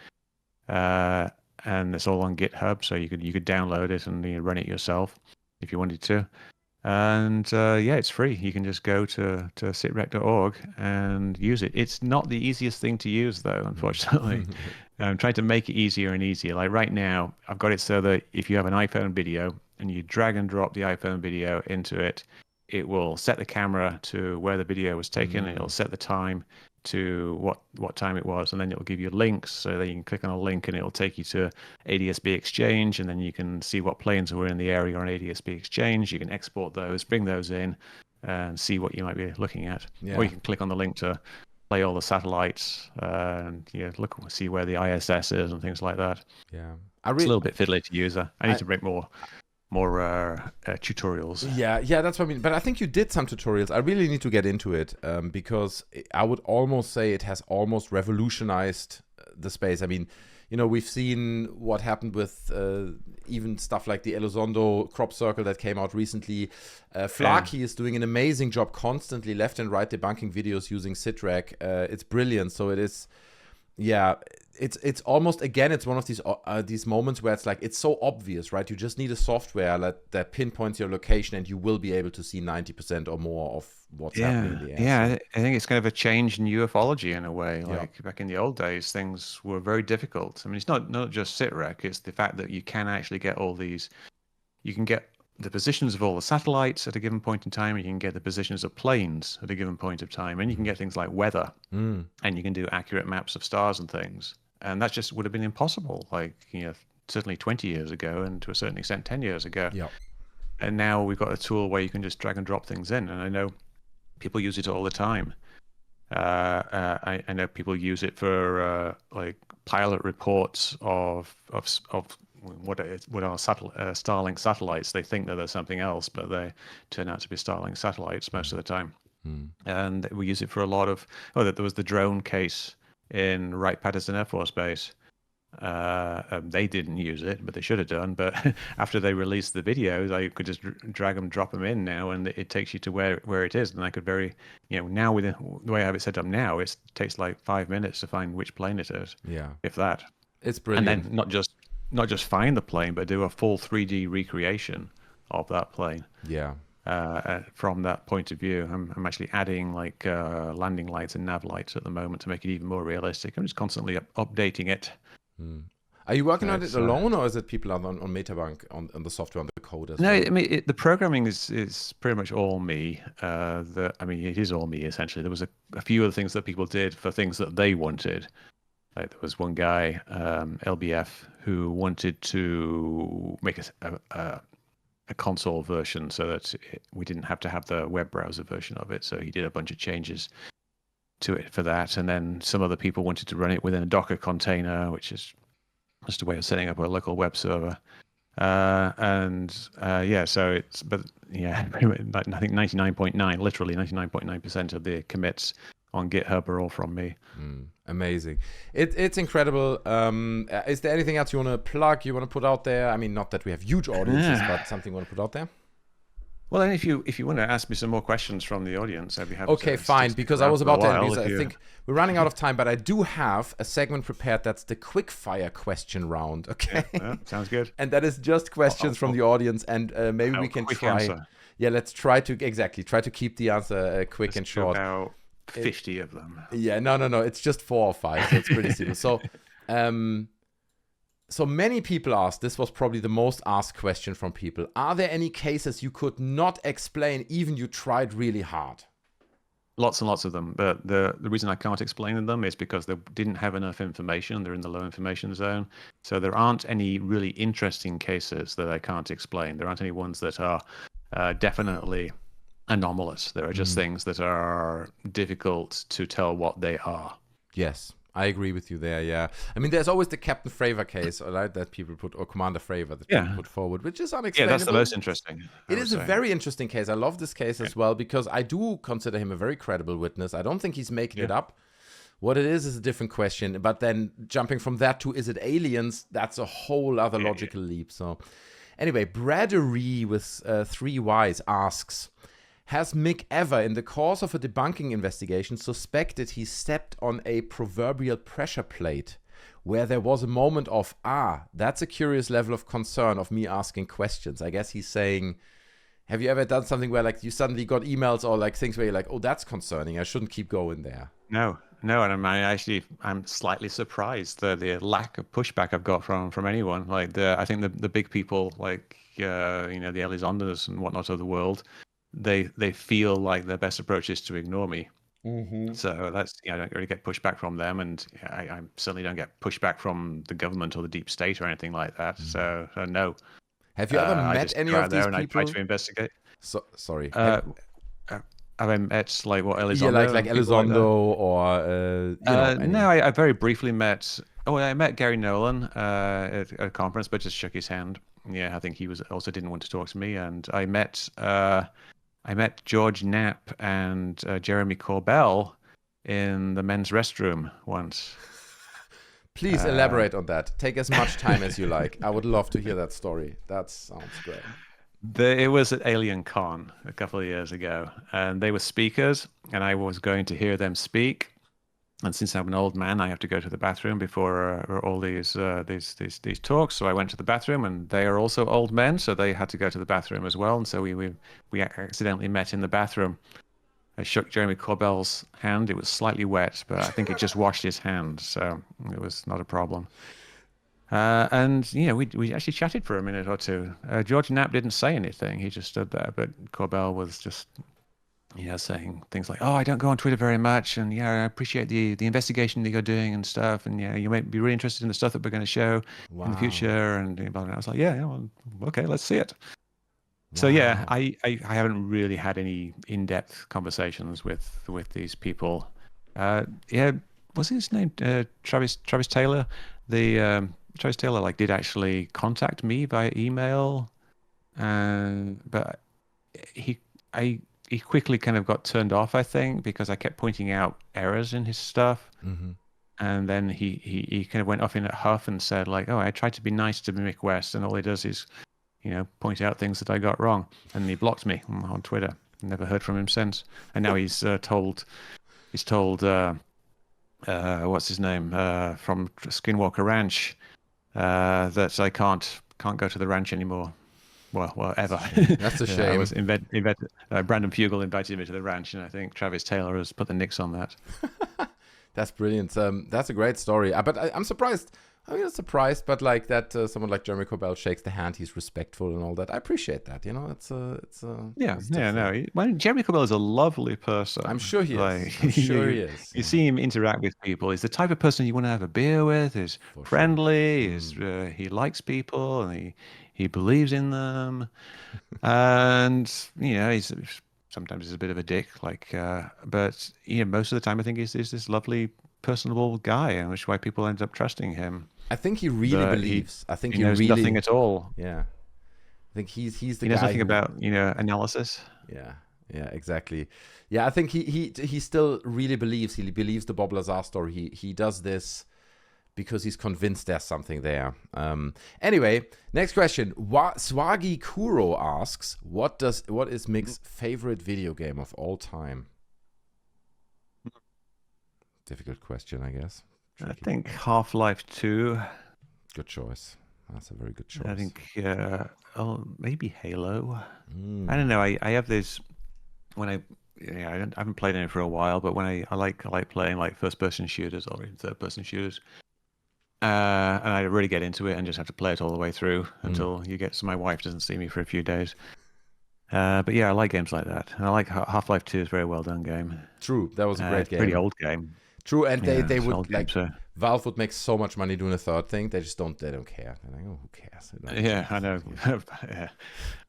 and it's all on GitHub, so you could download it and run it yourself if you wanted to. And it's free. You can just go to sitrec.org and use it. It's not the easiest thing to use, though, unfortunately. I'm trying to make it easier and easier. Like right now, I've got it so that if you have an iPhone video and you drag and drop the iPhone video into it, it will set the camera to where the video was taken. It'll set the time to what time it was, and then it'll give you links, so that you can click on a link and it'll take you to ADSB Exchange, and then you can see what planes were in the area on ADSB Exchange. You can export those, bring those in, and see what you might be looking at. Or you can click on the link to play all the satellites and see where the ISS is and things like that. Yeah, it's a little bit fiddly to use. I need to make more tutorials. Yeah, that's what I mean. But I think you did some tutorials. I really need to get into it because I would almost say it has almost revolutionized the space. I mean, we've seen what happened with even stuff like the Elizondo crop circle that came out recently. Flaki is doing an amazing job constantly left and right debunking videos using Sitrec. It's brilliant. So it is, it's almost, again, it's one of these moments where it's like, it's so obvious, right? You just need a software that pinpoints your location, and you will be able to see 90% or more of what's happening in the air. Yeah, I think it's kind of a change in ufology in a way. Like back in the old days, things were very difficult. I mean, it's not just Sitrec, it's the fact that you can actually get all these, you can get the positions of all the satellites at a given point in time, and you can get the positions of planes at a given point of time, and you can get things like weather, and you can do accurate maps of stars and things. And that just would have been impossible, like, certainly 20 years ago, and to a certain extent 10 years ago. Yeah. And now we've got a tool where you can just drag and drop things in, and I know people use it all the time. I know people use it for like pilot reports of what are Starlink satellites. They think that they're something else, but they turn out to be Starlink satellites most of the time. And we use it for a lot of. There was the drone case in Wright-Patterson Air Force Base. They didn't use it, but they should have done. But after they released the videos, I could just drag them, drop them in now, and it takes you to where it is. And I could now with the way I have it set up now, it takes like 5 minutes to find which plane it is. Yeah, if that. It's brilliant. And then not just find the plane, but do a full 3D recreation of that plane. Yeah. From that point of view, I'm actually adding like landing lights and nav lights at the moment to make it even more realistic. I'm just constantly updating it. Are you working on it alone, or is it people on Metabank on the software, on the code as well? No, I mean the programming is pretty much all me. It is all me essentially. There was a few other things that people did for things that they wanted. Like there was one guy, LBF, who wanted to make a console version so that we didn't have to have the web browser version of it. So he did a bunch of changes to it for that. And then some other people wanted to run it within a Docker container, which is just a way of setting up a local web server. So it's, but yeah, I think 99.9, literally 99.9% of the commits on GitHub are all from me. Amazing. It's incredible. Is there anything else you want to plug, you want to put out there? I mean, not that we have huge audiences, but something you want to put out there? Well, then if you want to ask me some more questions from the audience, I'd be happy to. Okay, fine, because I was about to end, because I think we're running out of time, but I do have a segment prepared that's the quick fire question round, okay? Yeah, sounds good. And that is just questions from the audience, and maybe we can try. Answer. Yeah, let's try to keep the answer quick and short. About 50 of them. Yeah, no, it's just 4 or 5, so it's pretty simple. So many people asked, this was probably the most asked question from people. Are there any cases you could not explain, even you tried really hard? Lots and lots of them. But the reason I can't explain them is because they didn't have enough information. They're in the low information zone. So there aren't any really interesting cases that I can't explain. There aren't any ones that are definitely anomalous. There are just things that are difficult to tell what they are. Yes. I agree with you there, yeah. I mean, there's always the Captain Fravor case, right, that people put, or Commander Fravor that people put forward, which is unexplainable. Yeah, that's the most interesting. It is a very interesting case. I love this case as well, because I do consider him a very credible witness. I don't think he's making it up. What it is a different question. But then jumping from that to, is it aliens? That's a whole other logical leap. So anyway, Bradery with 3 Ys asks, has Mick ever, in the course of a debunking investigation, suspected he stepped on a proverbial pressure plate where there was a moment of, that's a curious level of concern of me asking questions? I guess he's saying, have you ever done something where like you suddenly got emails or like things where you're like, oh, that's concerning, I shouldn't keep going there? No, and I'm slightly surprised the lack of pushback I've got from anyone. Like I think the big people like the Elizondos and whatnot of the world, they feel like their best approach is to ignore me. So that's, I don't really get pushback from them, and I certainly don't get pushback from the government or the deep state or anything like that. So no. Have you ever met any of these people? I try to investigate. Sorry. Have I met like what Elizondo? Yeah, like Elizondo or no, I very briefly met. Oh, I met Gary Nolan at a conference, but just shook his hand. Yeah, I think he also didn't want to talk to me, and I met George Knapp and Jeremy Corbell in the men's restroom once. Please elaborate on that. Take as much time as you like. I would love to hear that story. That sounds great. It was at Alien Con a couple of years ago, and they were speakers, and I was going to hear them speak. And since I'm an old man, I have to go to the bathroom before all these talks. So I went to the bathroom, and they are also old men, so they had to go to the bathroom as well. And so we accidentally met in the bathroom. I shook Jeremy Corbell's hand. It was slightly wet, but I think it just washed his hand, so it was not a problem. And we actually chatted for a minute or two. George Knapp didn't say anything; he just stood there. But Corbell was just, saying things like, "Oh, I don't go on Twitter very much, and I appreciate the investigation that you're doing and stuff, and you might be really interested in the stuff that we're going to show in the future." And I was like, "Yeah, well, okay, let's see it." Wow. So I haven't really had any in-depth conversations with these people. What's his name? Travis Taylor. Travis Taylor did actually contact me via email, but he quickly kind of got turned off, I think, because I kept pointing out errors in his stuff. Mm-hmm. And then he kind of went off in a huff and said like, "Oh, I tried to be nice to Mick West, and all he does is, point out things that I got wrong." And he blocked me on Twitter. Never heard from him since. And now he's told what's his name from Skinwalker Ranch that I can't go to the ranch anymore. Well, ever. That's a shame. I was Brandon Fugel invited me to the ranch, and I think Travis Taylor has put the nix on that. That's brilliant. That's a great story. But I'm surprised. I'm surprised, but like that, someone like Jeremy Corbell shakes the hand. He's respectful and all that. I appreciate that. Jeremy Corbell is a lovely person. I'm sure he is. You see him interact with people. He's the type of person you want to have a beer with. He's friendly. Sure. He likes people, and he believes in them. And sometimes he's a bit of a dick. But most of the time, I think he's this lovely, personable guy, and which is why people end up trusting him. I think he really believes. I think he knows really, nothing at all. Yeah, I think he's the guy. He knows nothing about analysis. Yeah, exactly. Yeah, I think he still really believes. He believes the Bob Lazar story. He does this because he's convinced there's something there. Anyway, next question. Swagi Kuro asks, what is Mick's favorite video game of all time? Difficult question, I guess. Tricky. I think Half-Life 2. Good choice. That's a very good choice. I think maybe Halo. I don't know. I have this when I haven't played any for a while, but when I like playing like first-person shooters or third-person shooters, and I really get into it and just have to play it all the way through until you get so my wife doesn't see me for a few days. But yeah, I like games like that, and I like Half-Life 2 is a very well done game. True, that was a great game. Pretty old game. True, and they would Valve would make so much money doing a third thing. They just don't care. They're like, oh, who cares? I know.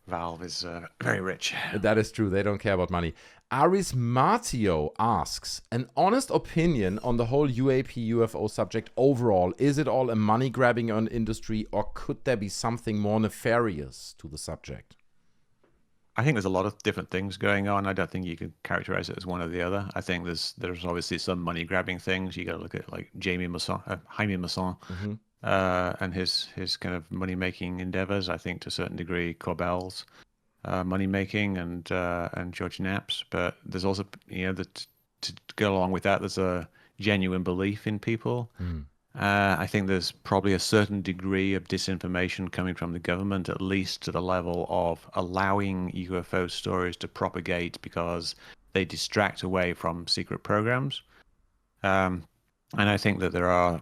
Valve is very rich. That is true. They don't care about money. Aris Martio asks, an honest opinion on the whole UAP UFO subject overall. Is it all a money grabbing on industry, or could there be something more nefarious to the subject? I think there's a lot of different things going on. I don't think you can characterize it as one or the other. I think there's obviously some money grabbing things. You got to look at like Jaime Masson, and his kind of money making endeavors. I think to a certain degree, Corbell's money making and George Knapp's. But there's also to go along with that, there's a genuine belief in people. I think there's probably a certain degree of disinformation coming from the government, at least to the level of allowing UFO stories to propagate because they distract away from secret programs. And I think that there are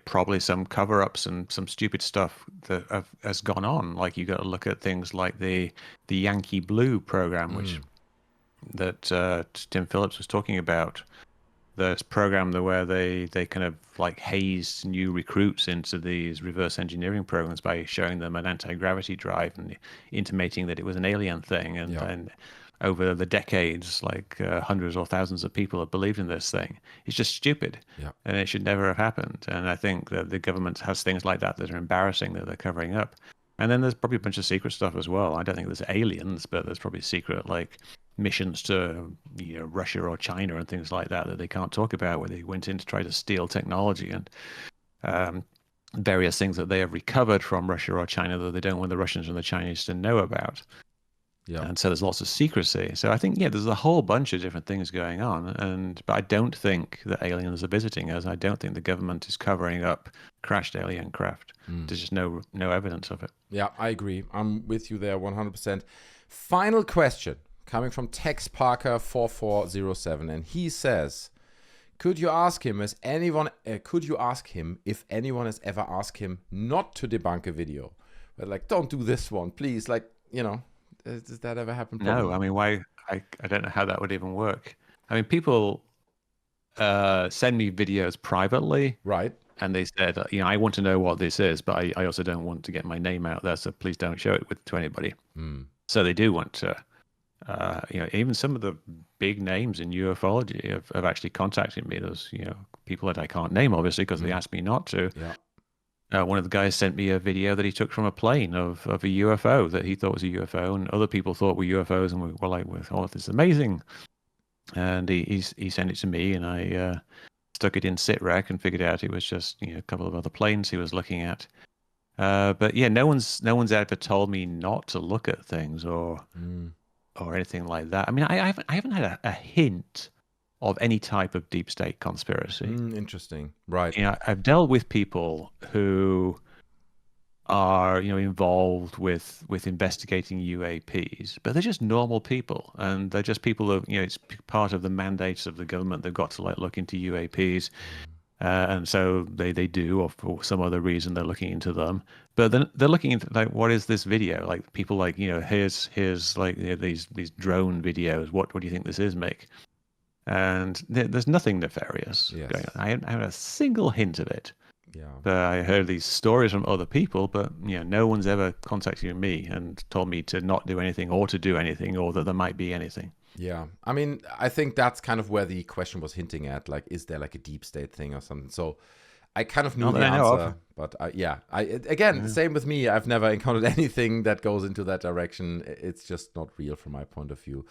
probably some cover-ups and some stupid stuff that has gone on. Like you got to look at things like the Yankee Blue program, which that Tim Phillips was talking about. This program where they kind of like hazed new recruits into these reverse engineering programs by showing them an anti-gravity drive and intimating that it was an alien thing. And over the decades, like hundreds or thousands of people have believed in this thing. It's just stupid, and it should never have happened. And I think that the government has things like that are embarrassing that they're covering up. And then there's probably a bunch of secret stuff as well. I don't think there's aliens, but there's probably secret like missions to Russia or China and things like that they can't talk about, where they went in to try to steal technology and various things that they have recovered from Russia or China that they don't want the Russians and the Chinese to know about. And so there's lots of secrecy. So I think there's a whole bunch of different things going on, but I don't think that aliens are visiting us. I don't think the government is covering up crashed alien craft. There's just no evidence of it. Yeah, I agree. I'm with you there 100%. Final question coming from Tex Parker 4407, and he says, Could you ask him if anyone has ever asked him not to debunk a video? But like, don't do this one, please. Like, you know, does that ever happen? No, I mean, why? I don't know how that would even work. I mean, people send me videos privately. Right. And they said, you know, I want to know what this is, but I also don't want to get my name out there, so please don't show it to anybody. So they do want to, you know, even some of the big names in ufology have actually contacted me. There's, you know, people that I can't name, obviously, because they asked me not to. Yeah. One of the guys sent me a video that he took from a plane of a UFO that he thought was a UFO, and other people thought were UFOs, and we were like, oh, this is amazing. And he sent it to me, and I stuck it in Sitrec and figured out it was just, you know, a couple of other planes he was looking at. But yeah, no one's ever told me not to look at things or anything like that. I mean, I haven't had a hint of any type of deep state conspiracy. Interesting, right? You know, I've dealt with people who are, you know, involved with investigating UAPs, but they're just normal people, and they're just people who, you know, it's part of the mandates of the government. They've got to like look into UAPs, and so they do, or for some other reason they're looking into them. But then they're looking into like, what is this video? Like people like, you know, here's like, you know, these drone videos. What do you think this is, Mick? And there's nothing nefarious going on. I haven't a single hint of it. Yeah. I heard these stories from other people, but you know, no one's ever contacted me and told me to not do anything or to do anything, or that there might be anything. Yeah. I mean, I think that's kind of where the question was hinting at. Like, is there like a deep state thing or something? So I kind of knew the answer, but same with me. I've never encountered anything that goes into that direction. It's just not real from my point of view.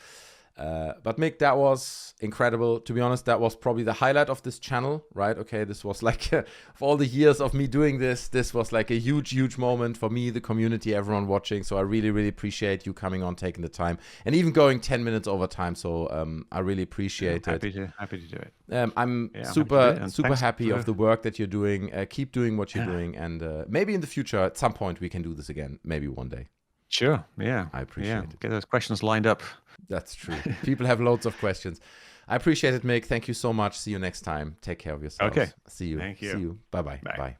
But Mick, that was incredible. To be honest, that was probably the highlight of this channel, right? Okay, this was like, for all the years of me doing this was like a huge moment for me, the community, everyone watching. So I really appreciate you coming on, taking the time, and even going 10 minutes over time. So I really appreciate it. Happy to do it. I'm super happy of the work that you're doing. Keep doing what you're doing, and maybe in the future, at some point, we can do this again. Maybe one day. Sure. Yeah. I appreciate it. Get those questions lined up. That's true. People have loads of questions. I appreciate it, Mick. Thank you so much. See you next time. Take care of yourself. Okay. See you. Thank you. See you. Bye-bye. Bye. Bye.